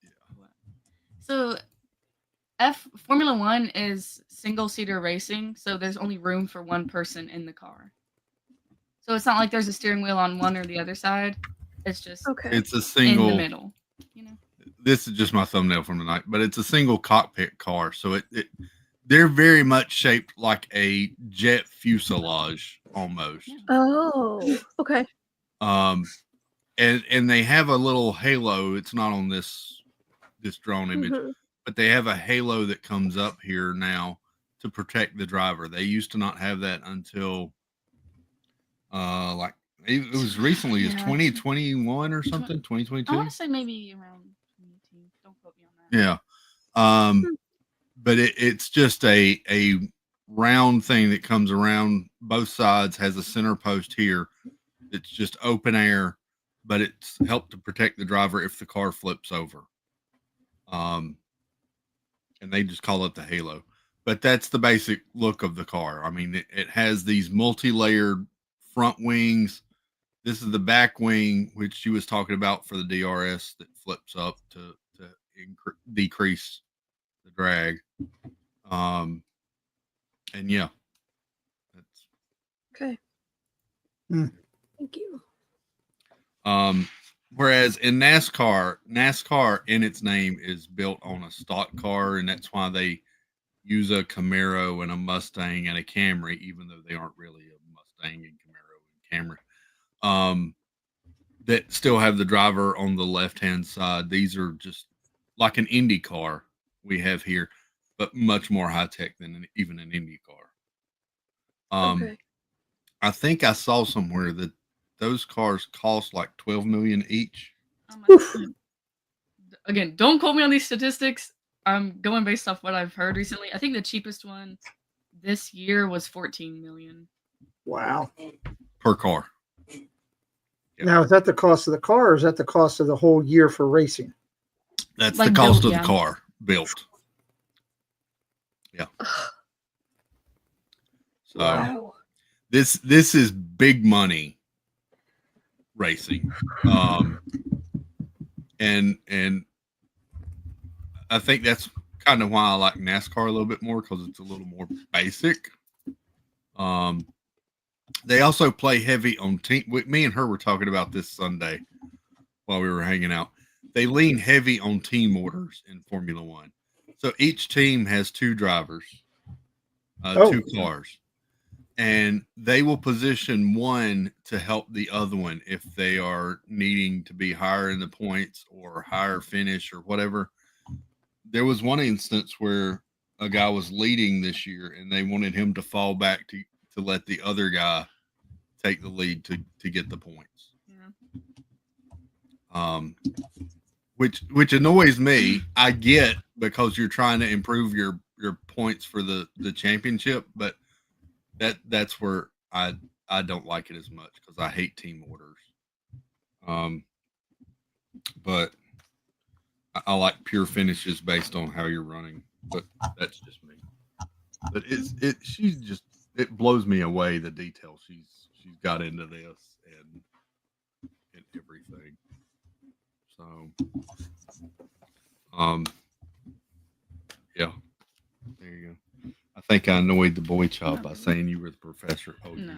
Yeah. So Formula One is single seater racing, so there's only room for one person in the car. So it's not like there's a steering wheel on one or the other side. It's just okay. It's a in single. the middle. You know. This is just my thumbnail from tonight, but it's a single cockpit car. So they're very much shaped like a jet fuselage almost. Oh, okay. And they have a little halo. It's not on this drone image, Mhm. but they have a halo that comes up here now to protect the driver. They used to not have that until like it was recently as Yeah. 2021 or something, I 2022. want to say maybe around 2018. Don't quote me on that. Yeah. But it's just a round thing that comes around both sides, has a center post here. It's just open air, but it's helped to protect the driver if the car flips over. And they just call it the halo. But that's the basic look of the car. I mean, it has these multi-layered front wings. This is the back wing, which she was talking about for the DRS that flips up to decrease the drag. And yeah, that's Okay. Hmm. Thank you. whereas in NASCAR in its name is built on a stock car, and that's why they use a Camaro and a Mustang and a Camry, even though they aren't really a Mustang and Camaro and Camry. That still have the driver on the left-hand side. These are just like an Indy car we have here, but much more high-tech than even an Indy car. Okay. I think I saw somewhere that those cars cost like $12 million each. Oh my God. Again, don't quote me on these statistics. I'm going based off what I've heard recently. I think the cheapest one this year was 14 million. Wow. Per car. Now, is that the cost of the car, or is that the cost of the whole year for racing? That's Like the cost built, of yeah. the car built. Yeah. So Wow. this is big money racing. And I think that's kind of why I like NASCAR a little bit more, because it's a little more basic. They also play heavy on team. Me and her were talking about this Sunday while we were hanging out. They lean heavy on team orders in Formula One. So each team has two drivers, two cars, and they will position one to help the other one if they are needing to be higher in the points or higher finish or whatever. There was one instance where a guy was leading this year and they wanted him to fall back to let the other guy take the lead to get the points. Yeah. Which annoys me. I get, because you're trying to improve your points for the championship, but that's where I don't like it as much, because I hate team orders. But I like pure finishes based on how you're running, but that's just me. But it blows me away, the detail she's got into this and everything. So yeah, there you go. I think I annoyed the boy child by saying you were the professor. Oh, No.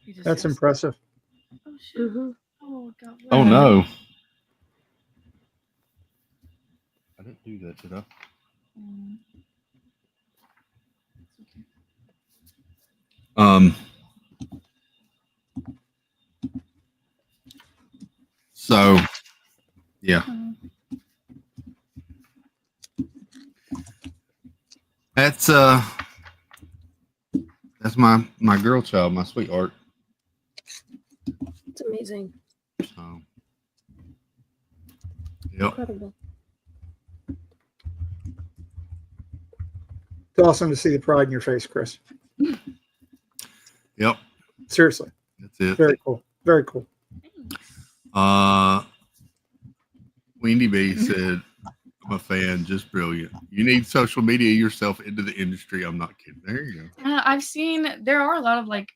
He just That's is. impressive. Oh shit. Mhm. Oh god. Oh no. I didn't do that, did I? Um. So, yeah, that's my girl child, my sweetheart. It's amazing. So, yep. Incredible. It's awesome to see the pride in your face, Chris. Yep. Seriously. That's it. Very cool. Very cool. Wendy B said, I'm a fan, just brilliant. You need social media yourself into the industry. I'm not kidding. There you go. I've seen there are a lot of like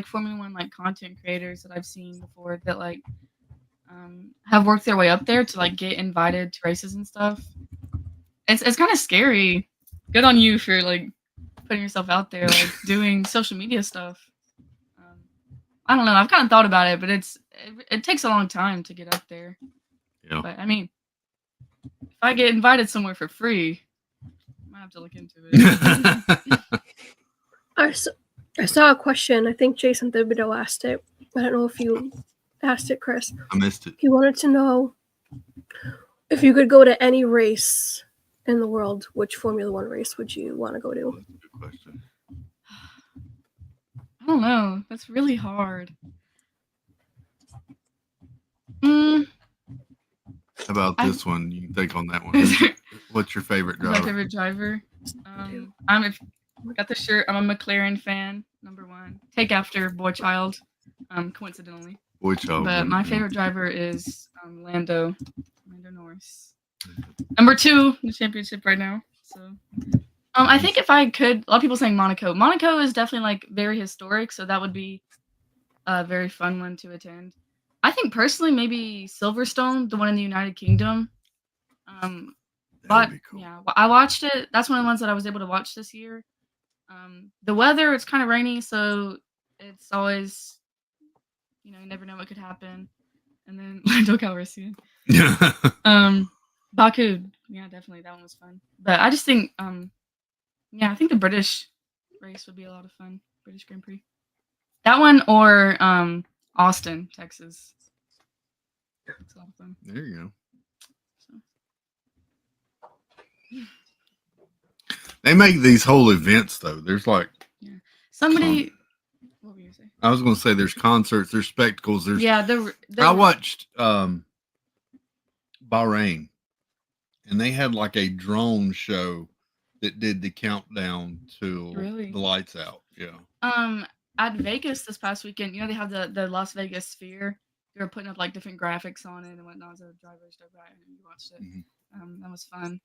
Formula One like content creators that I've seen before that like have worked their way up there to like get invited to races and stuff. It's kind of scary. Good on you for like putting yourself out there, like doing social media stuff. I don't know. I've kind of thought about it, but it takes a long time to get up there. Yeah. But I mean, if I get invited somewhere for free, I might have to look into it. I saw a question. I think Jason Thibodeau asked it. I don't know if you asked it, Chris. I missed it. He wanted to know if you could go to any race in the world, which Formula One race would you want to go to? That's a good question. I don't know. That's really hard. How about this one? You can think on that one. What's your favorite driver? My favorite driver. Got the shirt. I'm a McLaren fan. Number one. Take after Boy Child. Coincidentally. Boy Child. But my favorite driver is Lando Norris. Number two in the championship right now. So. I think if I could, a lot of people saying Monaco. Monaco is definitely like very historic, so that would be a very fun one to attend. I think personally, maybe Silverstone, the one in the United Kingdom. But cool. Yeah, I watched it. That's one of the ones that I was able to watch this year. The weather, it's kind of rainy, so it's always, you never know what could happen. And then Lando Calrissian. Baku, yeah, definitely that one was fun. But I just think, I think the British race would be a lot of fun. British Grand Prix. That one or Austin, Texas. It's a lot of fun. There you go. They make these whole events though. There's like somebody. What were you saying? I was going to say there's concerts, there's spectacles, there's I watched Bahrain, and they had like a drone show that did the countdown to the lights out. Yeah. At Vegas this past weekend, they have the Las Vegas Sphere. They were putting up like different graphics on it and whatnot. So the drivers drove by and you watched it. That was fun.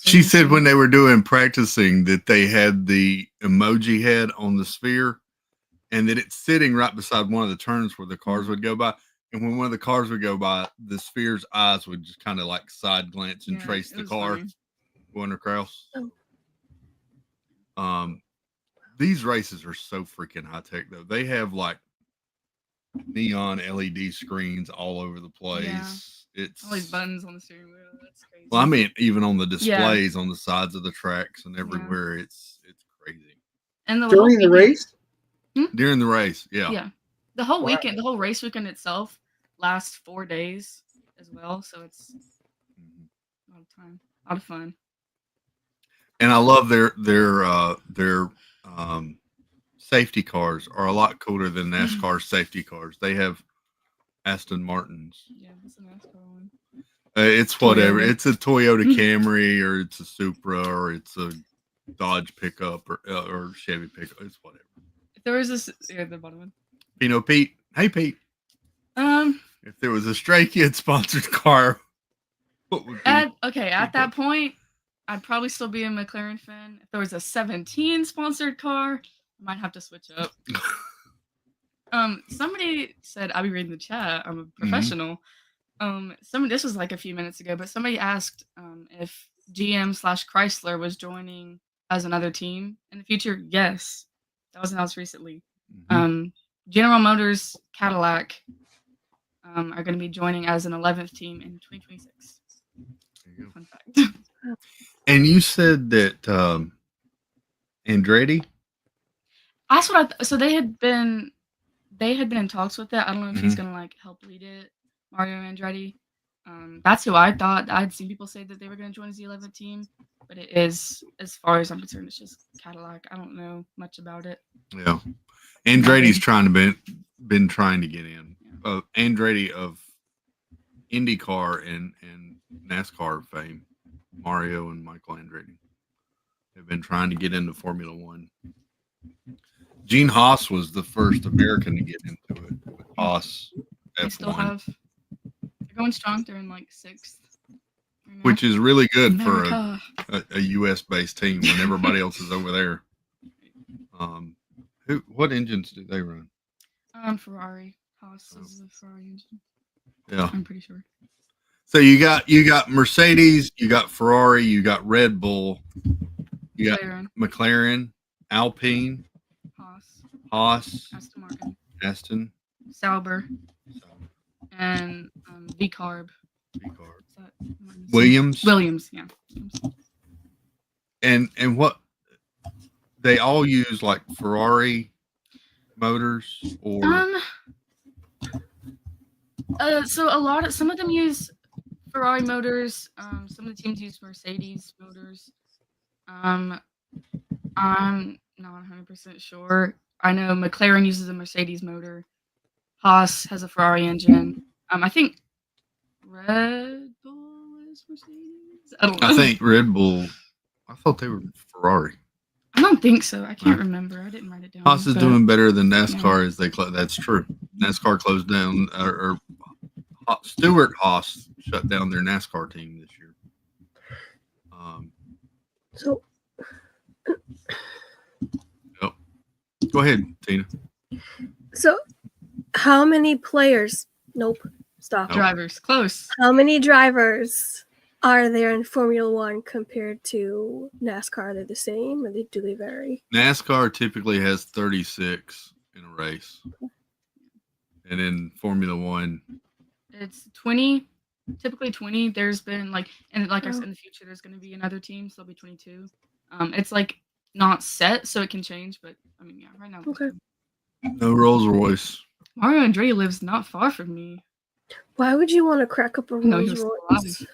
She said when they were doing practicing that they had the emoji head on the sphere, and that it's sitting right beside one of the turns where the cars would go by. And when one of the cars would go by, the sphere's eyes would just kind of like side glance and trace the car going across. These races are so freaking high tech though. They have like neon LED screens all over the place. Yeah. It's all these buttons on the steering wheel. That's crazy. Well, I mean, even on the displays on the sides of the tracks and everywhere, it's crazy. And during the race? During the race, yeah. Yeah. The whole weekend, the whole race weekend itself lasts 4 days as well. So it's a lot of time, a lot of fun. And I love their safety cars are a lot cooler than NASCAR safety cars. They have Aston Martins. Yeah, it's a NASCAR one. It's whatever. It's a Toyota Camry, or it's a Supra, or it's a Dodge pickup, or Chevy pickup. It's whatever. If there was this, the bottom one. Pete. Hey, Pete. If there was a Stray Kids sponsored car, what would be? At that point, I'd probably still be a McLaren fan. If there was a 17 sponsored car, I might have to switch up. Somebody said, I'll be reading the chat. I'm a professional. This was like a few minutes ago, but somebody asked if GM/Chrysler was joining as another team in the future. Yes, that was announced recently. General Motors, Cadillac are going to be joining as an 11th team in 2026. Fun fact. And you said that Andretti. That's what so they had been in talks with it. I don't know if he's gonna like help lead it, Mario Andretti. That's who I thought. I'd seen people say that they were gonna join as the 11th team, but it is, as far as I'm concerned, it's just Cadillac. I don't know much about it. Yeah, Andretti's been trying to get in. Andretti of IndyCar and NASCAR fame, Mario and Michael Andretti have been trying to get into Formula One. Gene Haas was the first American to get into it. With Haas They still have. They're going strong. They're in like 6th. right now. which is really good America. for a U.S. based team when everybody else is over there. What engines do they run? Ferrari. Haas is the Ferrari engine. Yeah, I'm pretty sure. So you got Mercedes, you got Ferrari, you got Red Bull, you got McLaren, Alpine, Haas, Aston, Sauber, and VCarb. Williams. Yeah. And what they all use like Ferrari motors or so some of them use Ferrari motors. Some of the teams use Mercedes motors. I'm not 100% sure. I know McLaren uses a Mercedes motor. Haas has a Ferrari engine. I think Red Bull is Mercedes. I don't know. I think Red Bull. I thought they were Ferrari. I don't think so. I can't remember. I didn't write it down. Haas is but- doing better than NASCAR as they that's true. NASCAR closed down, or Stewart Haas shut down their NASCAR team this year. So, Yep. Go ahead, Tina. so how many players? Nope. Stop. Nope. Drivers. Close. How many drivers are there in Formula One compared to NASCAR? Are they the same, or do they vary? NASCAR typically has 36 in a race, and in Formula One, It's 20, typically 20. There's been I said, in the future, there's going to be another team, so there'll be 22. It's like not set, so it can change, but I mean, yeah, right now. Okay. no Rolls Royce. Mario Andretti lives not far from me. Why would you want to crack up a No, he Rolls was still Royce?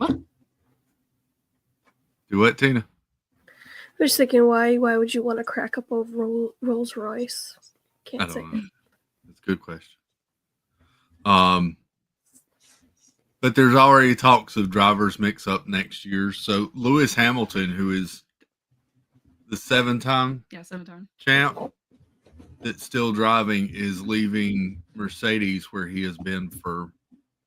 alive. Do what, Tina? I was thinking, why would you want to crack up a Rolls Royce? I Can't say. don't know. That's a good question. But there's already talks of drivers mix up next year. So Lewis Hamilton, who is the 7-time Yeah, 7-time. champ that's still driving, is leaving Mercedes, where he has been for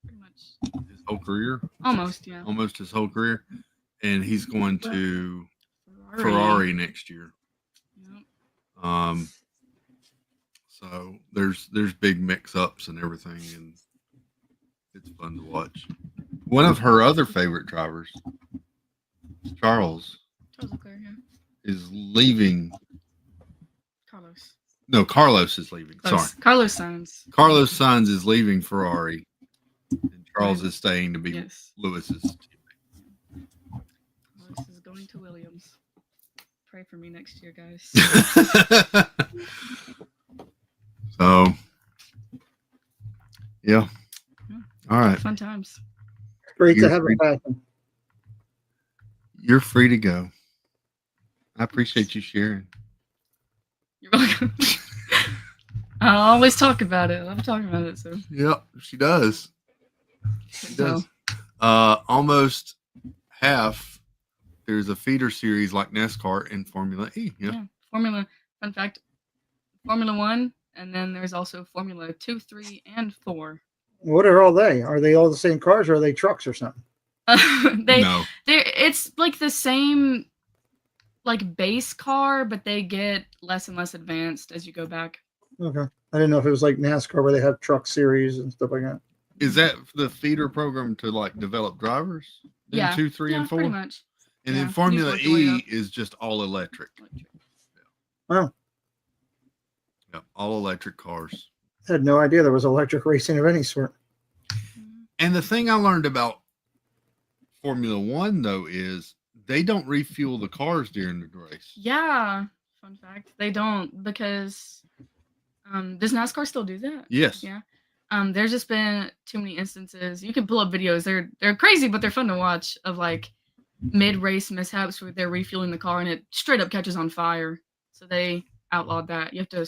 Pretty much. his whole career, Almost, yeah. almost his whole career, and he's going to Ferrari next year. Yep. So there's big mix-ups and everything, and it's fun to watch. One of her other favorite drivers, Charles, Leclerc, yeah. is leaving. Carlos. No, Carlos is leaving. Close. Sorry, Carlos Sainz. Carlos Sainz is leaving Ferrari, and Charles is staying to be Yes. Lewis's teammate. Carlos is going to Williams. Pray for me next year, guys. So, yeah. All right. Fun times. Great You're to have free- it happen. You're free to go. I appreciate you sharing. You're welcome. I'll always talk about it. I love talking about it. So Yep, she does. She does. Almost half. There's a feeder series like NASCAR and Formula E. Yeah. Formula. Fun fact: Formula One, and then there's also Formula 2, 3, and 4. What are all they? Are they all the same cars, or are they trucks or something? No. It's like the same, like base car, but they get less and less advanced as you go back. Okay. I didn't know if it was like NASCAR where they have truck series and stuff like that. Is that the feeder program to like develop drivers? Then Yeah. 2, 3, and 4? Pretty much. And Yeah, then you Formula work your way E up. is just all electric. Oh, Yeah, all electric cars. I had no idea there was electric racing of any sort. And the thing I learned about Formula One though is they don't refuel the cars during the race. Yeah. Fun fact. They don't because does NASCAR still do that? Yes. Yeah. There's just been too many instances. You can pull up videos. They're crazy, but they're fun to watch of like mid-race mishaps where they're refueling the car and it straight up catches on fire. So they outlawed that. You have to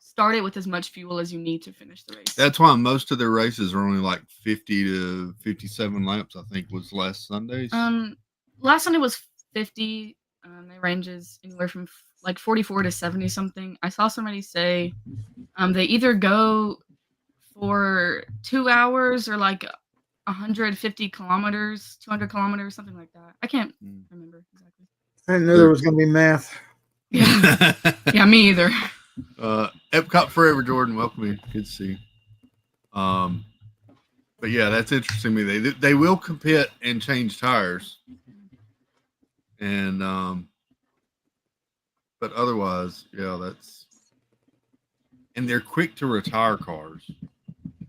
start it with as much fuel as you need to finish the race. That's why most of their races are only like 50 to 57 laps, I think was last Sunday's. Last Sunday was 50. It ranges anywhere from like 44 to 70 something. I saw somebody say they either go for 2 hours or like 150 kilometers, 200 kilometers, something like that. I can't remember exactly. I didn't know there was going to be math. Yeah, yeah, me either. Epcot Forever, Jordan. Welcome in. Good to see you. But yeah, that's interesting to me. They will compete and change tires. And but otherwise, yeah, that's and they're quick to retire cars.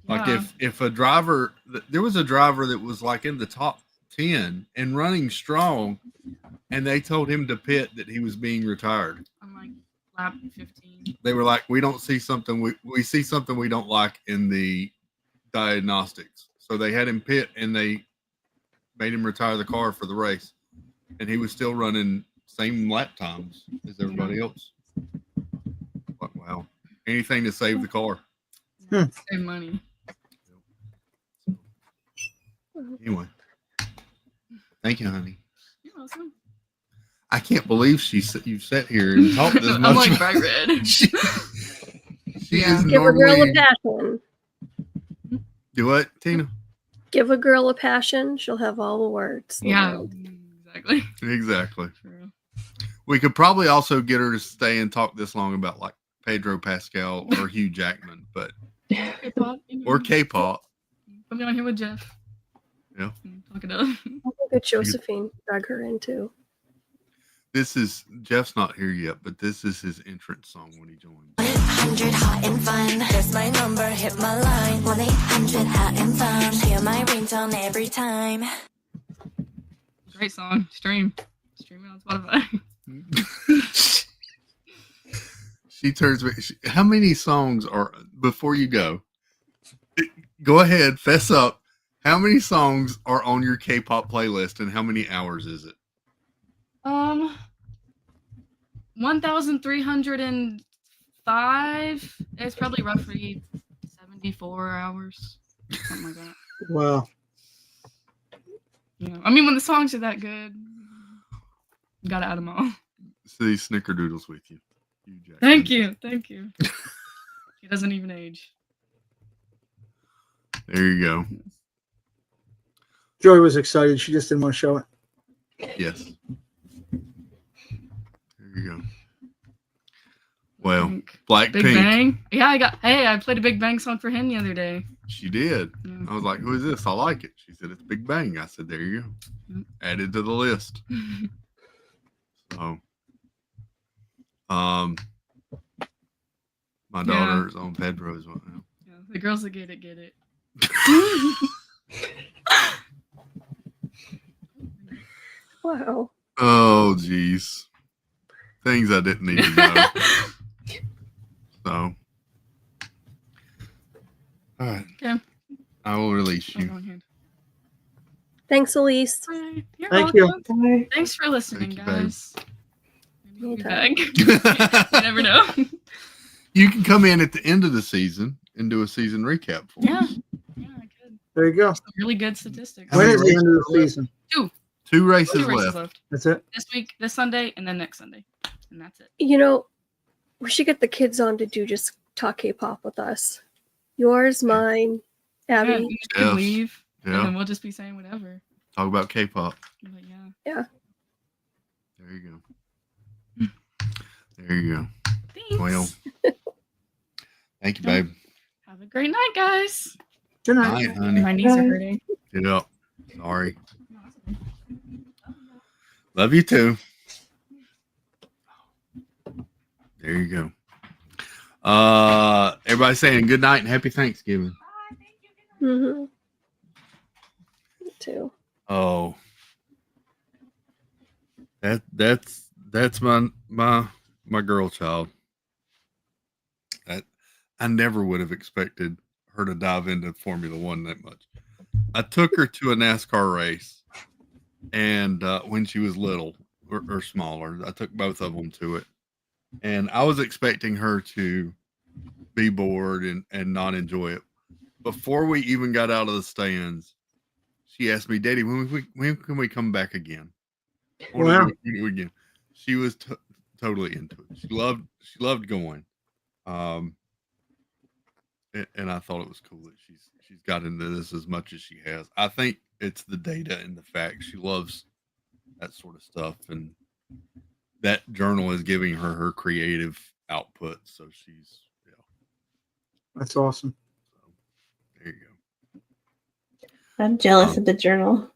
Like if a driver, there was a driver that was like in the top 10 and running strong, and they told him to pit that he was being retired. I'm like lap 15. They were like, we don't see something, we see something we don't like in the diagnostics. So they had him pit and they made him retire the car for the race. And he was still running same lap times as everybody else. But, wow. Anything to save the car. Save money. Anyway. Thank you, honey. You're welcome. I can't believe you sat here and talked this much. I'm like bright red. she is Give a girl a normally... passion. Do what, Tina? Give a girl a passion, she'll have all the words. in the Yeah, world. exactly. Exactly. True. We could probably also get her to stay and talk this long about like Pedro Pascal or Hugh Jackman, but K-pop, you know. or K-pop. Put me on here with Jeff. Yeah. Talk it up. I think that Josephine drag her in too. This is Jeff's not here yet, but this is his entrance song when he joins. 1-800 hot and fun. There's my number, hit my line. 1-800 hot and fun. Hear my ringtone every time. Great song. Stream it on Spotify. She turns. How many songs are before you go? Go ahead, fess up. How many songs are on your K-pop playlist, and how many hours is it? 1,305. It's probably roughly 74 hours, something like that. Wow. Yeah, I mean, when the songs are that good, gotta add them all. See Snickerdoodles with you. Hugh Jackman. Thank you. He doesn't even age. There you go. Joy was excited. She just didn't want to show it. Yes. There you go. Well, Blackpink. Big Bang. Yeah, I played a Big Bang song for him the other day. She did. Yeah. I was like, who is this? I like it. She said, it's Big Bang. I said, there you go. Yep. Added to the list. So, my daughter's on Pedro's right now. Yeah, the girls that get it. Wow. Oh, geez. Things I didn't need to know. So, all right. Okay. I will release you. Thanks, Elise. Bye. You're Thank welcome. you. Thanks for listening, Thank you, babe. guys. Maybe we'll be Anytime. back. You never know. You can come in at the end of the season and do a season recap for Yeah. us. Yeah, I could. There you go. Some really good statistics. When many is the end of the races season? Two races Two races left. left. That's it. This week, this Sunday, and then next Sunday. And that's it. You know, we should get the kids on to do just talk K-pop with us. Yours, mine, Yeah, Abby. you can Yes. leave, and Yeah. then we'll just be saying whatever. Talk about K-pop. But yeah. Yeah. There you go. There you go. Thanks. Well, thank you, babe. Have a great night, guys. Good night. Night, honey. My knees are hurting. Get up. Sorry. Love you too. There you go. Everybody saying good night and happy Thanksgiving. Mm-hmm. Me too. Oh, that's my girl child. I never would have expected her to dive into Formula One that much. I took her to a NASCAR race, and when she was little or smaller, I took both of them to it, and I was expecting her to be bored and not enjoy it. Before we even got out of the stands, she asked me, "Daddy, when can we come back again?" Wow. Again. She was totally into it. She loved going. And I thought it was cool that she's got into this as much as she has. I think it's the data and the fact she loves that sort of stuff, and that journal is giving her creative output. So she's That's awesome. there you go. I'm jealous of the journal.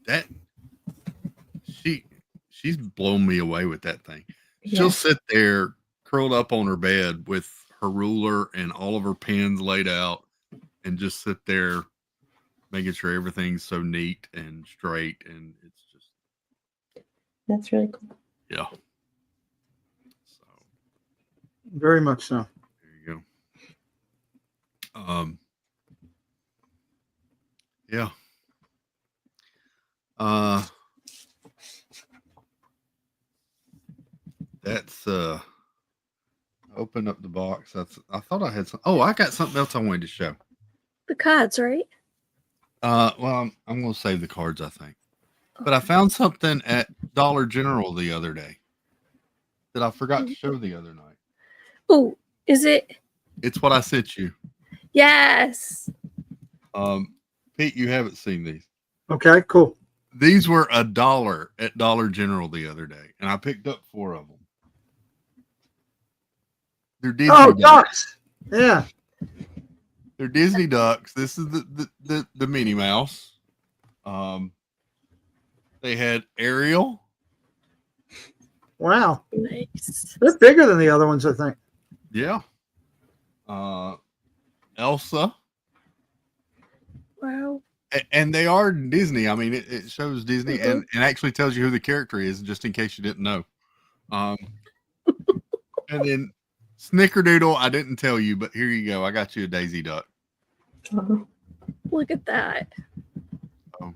That she's blown me away with that thing. Yeah. She'll sit there curled up on her bed with her ruler and all of her pens laid out and just sit there making sure everything's so neat and straight, and it's just That's really cool. yeah. So Very much so. there you go. Yeah. That's open up the box. I thought I had some. Oh, I got something else I wanted to show. The cards, right? Well, I'm going to save the cards, I think. But I found something at Dollar General the other day that I forgot to show the other night. Oh, is it? It's what I sent you. Yes. Pete, you haven't seen these. Okay, cool. These were $1 at Dollar General the other day, and I picked up 4 of them. They're Disney Oh, ducks. ducks. Yeah. They're Disney ducks. This is the Minnie Mouse. They had Ariel. Wow. Nice. They're bigger than the other ones, I think. Yeah. Elsa. Wow. And they are Disney. I mean, it shows Disney and actually tells you who the character is, just in case you didn't know. And then Snickerdoodle, I didn't tell you, but here you go. I got you a Daisy Duck. Look at that. Oh,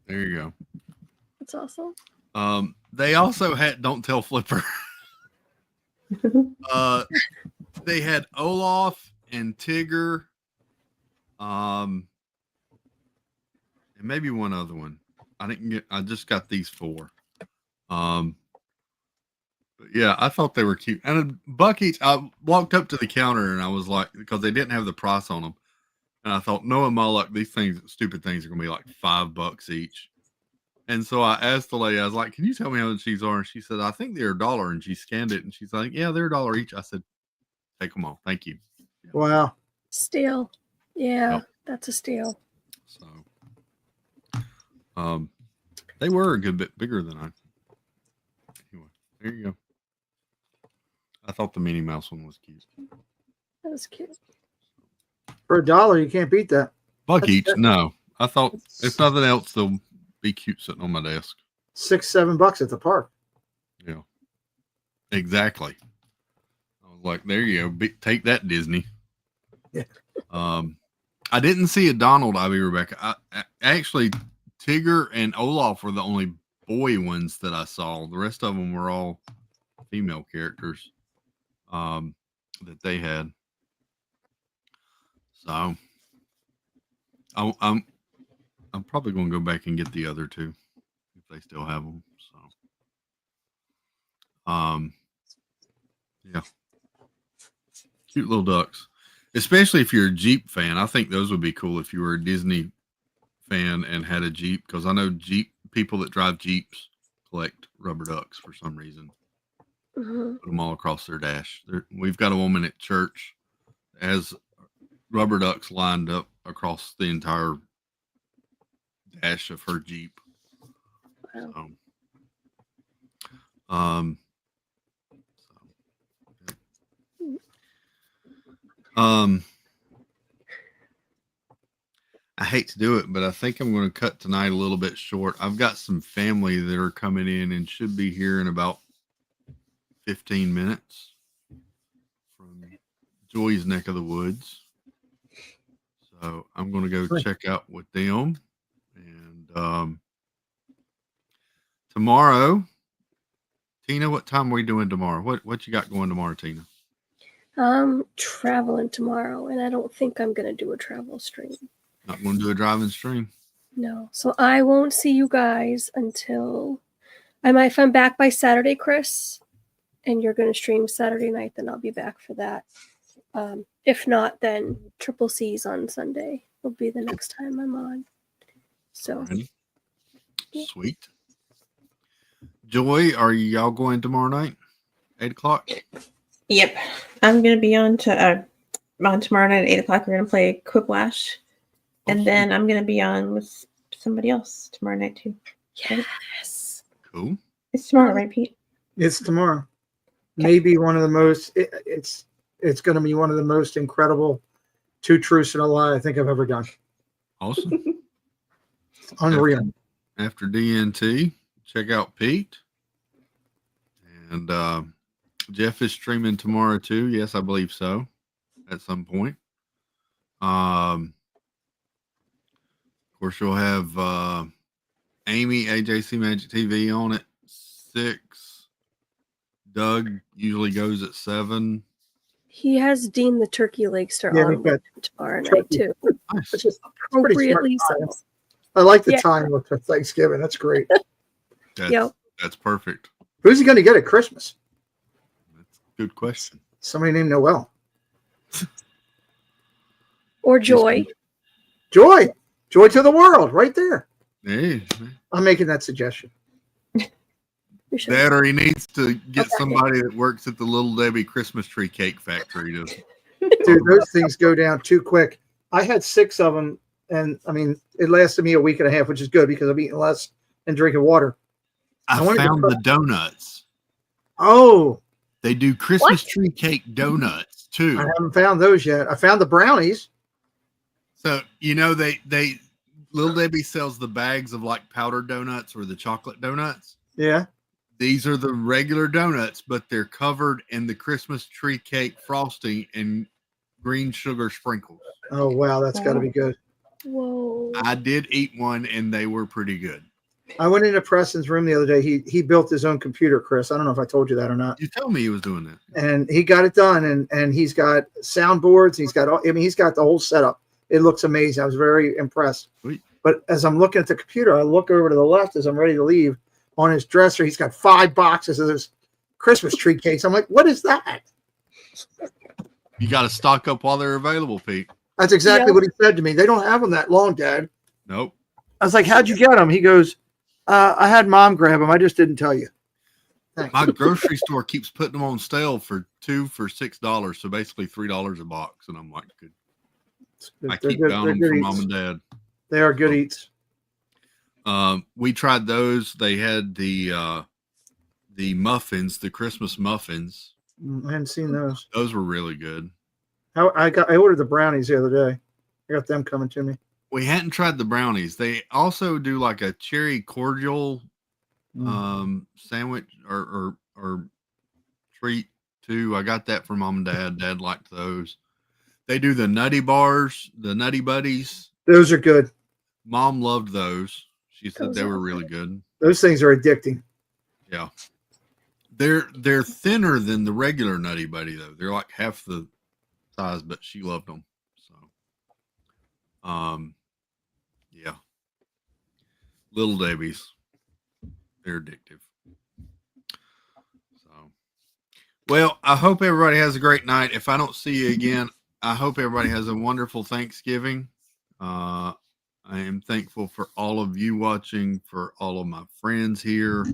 there you go. That's awesome. They also had Don't Tell Flipper. They had Olaf and Tigger. And maybe one other one. I just got these 4. But yeah, I thought they were cute. And a buck each. I walked up to the counter and I was like, because they didn't have the price on them. And I thought, knowing my luck, these stupid things are gonna be like $5 each. And so I asked the lady, I was like, "Can you tell me how much these are?" And she said, "I think they're $1." And she scanned it and she's like, "Yeah, they're $1 each." I said, "Take them all. Thank you." Wow. Steal. Yeah, Yep. that's a steal. So they were a good bit bigger than I. Anyway, there you go. I thought the Minnie Mouse one was cute. That was cute. For $1, you can't beat that. Buck That's each? good. No. I thought if nothing else, they'll be cute sitting on my desk. $6-7 at the park. Yeah. Exactly. I was like, there you go. Take that, Disney. Yeah. I didn't see a Donald, Ivy Rebecca. Actually, Tigger and Olaf were the only boy ones that I saw. The rest of them were all female characters that they had. So I'm probably going to go back and get the other 2 if they still have them. So yeah, cute little ducks. Especially if you're a Jeep fan, I think those would be cool if you were a Disney fan and had a Jeep, because I know people that drive Jeeps collect rubber ducks for some reason. Put them all across their dash. We've got a woman at church that has rubber ducks lined up across the entire dash of her Jeep. Wow. I hate to do it, but I think I'm going to cut tonight a little bit short. I've got some family that are coming in and should be here in about 15 minutes from Joy's neck of the woods. So I'm going to go check out with them. And tomorrow, Tina, what time are we doing tomorrow? What you got going tomorrow, Tina? I'm traveling tomorrow, and I don't think I'm going to do a travel stream. Not going to do a driving stream? No. So I won't see you guys until if I'm back by Saturday, Chris, and you're going to stream Saturday night, then I'll be back for that. If not, then Triple C's on Sunday will be the next time I'm on. So Sweet. Joy, are y'all going tomorrow night? 8 o'clock? Yep. I'm going to be on tomorrow night at 8 o'clock. We're going to play Quiplash. And then I'm going to be on with somebody else tomorrow night, too. Yes. Cool. It's tomorrow, right, Pete? It's tomorrow. Maybe one of the most, it's going to be one of the most incredible Two Truths and a Lie I think I've ever done. Awesome. Unreal. After DNT, check out Pete. And Jeff is streaming tomorrow too. Yes, I believe so. At some point. Of course, you'll have Amy, AJC Magic TV on at 6. Doug usually goes at 7. He has Dean the Turkey Leggster Yeah, on we've got tomorrow night, too. Which is Appropriately pretty so. I like the Yeah. time with Thanksgiving. That's great. That's perfect. Who's he going to get at Christmas? Good question. Somebody named Noel. Or Joy. Joy. Joy to the world, right there. Hey, I'm making that suggestion. that or he needs to get somebody that works at the Little Debbie Christmas tree cake factory to. Dude, those things go down too quick. I had 6 of them, and I mean, it lasted me a week and a half, which is good because I'm eating less and drinking water. I found the donuts. Oh, they do Christmas tree cake donuts too. I haven't found those yet. I found the brownies. So they Little Debbie sells the bags of like powdered donuts or the chocolate donuts. Yeah. These are the regular donuts, but they're covered in the Christmas tree cake frosting and green sugar sprinkles. Oh wow, that's got to be good. Whoa. I did eat one and they were pretty good. I went into Preston's room the other day. He built his own computer, Chris. I don't know if I told you that or not. You told me he was doing that. And he got it done, and he's got soundboards. He's got he's got the whole setup. It looks amazing. I was very impressed. Sweet. But as I'm looking at the computer, I look over to the left as I'm ready to leave. On his dresser, he's got 5 boxes of those Christmas tree cakes. I'm like, what is that? You got to stock up while they're available, Pete. That's exactly what he said to me. They don't have them that long, Dad. Nope. I was like, how'd you get them? He goes, I had Mom grab them. I just didn't tell you. Thanks. My grocery store keeps putting them on sale for $6, so basically $3 a box. And I'm like, good. I keep buying them for Mom and Dad. They are good eats. We tried those. They had the muffins, the Christmas muffins. I hadn't seen those. Those were really good. I ordered the brownies the other day. I got them coming to me. We hadn't tried the brownies. They also do like a cherry cordial sandwich or treat too. I got that from Mom and Dad. Dad liked those. They do the nutty bars, the nutty buddies. Those are good. Mom loved those. She said they were really good. Those things are addicting. Yeah. They're thinner than the regular Nutty Buddy though. They're like half the size, but she loved them. So, yeah. Little Debbie's, they're addictive. So, well, I hope everybody has a great night. If I don't see you again, I hope everybody has a wonderful Thanksgiving. I am thankful for all of you watching, for all of my friends here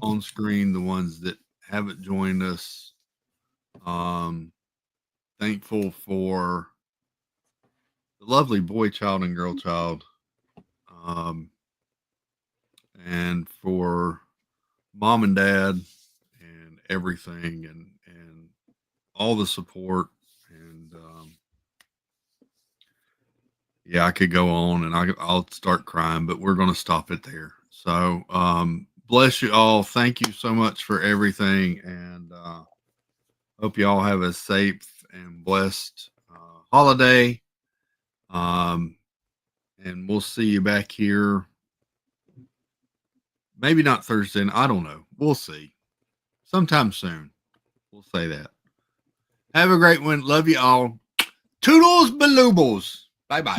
on screen, the ones that haven't joined us. Thankful for the lovely boy child and girl child. And for Mom and Dad and everything and all the support. And Yeah, I could go on and I'll start crying, but we're going to stop it there. So, bless you all. Thank you so much for everything. And hope you all have a safe and blessed holiday. And we'll see you back here. Maybe not Thursday. I don't know. We'll see. Sometime soon. We'll say that. Have a great one. Love you all. Toodles baloobles. Bye-bye.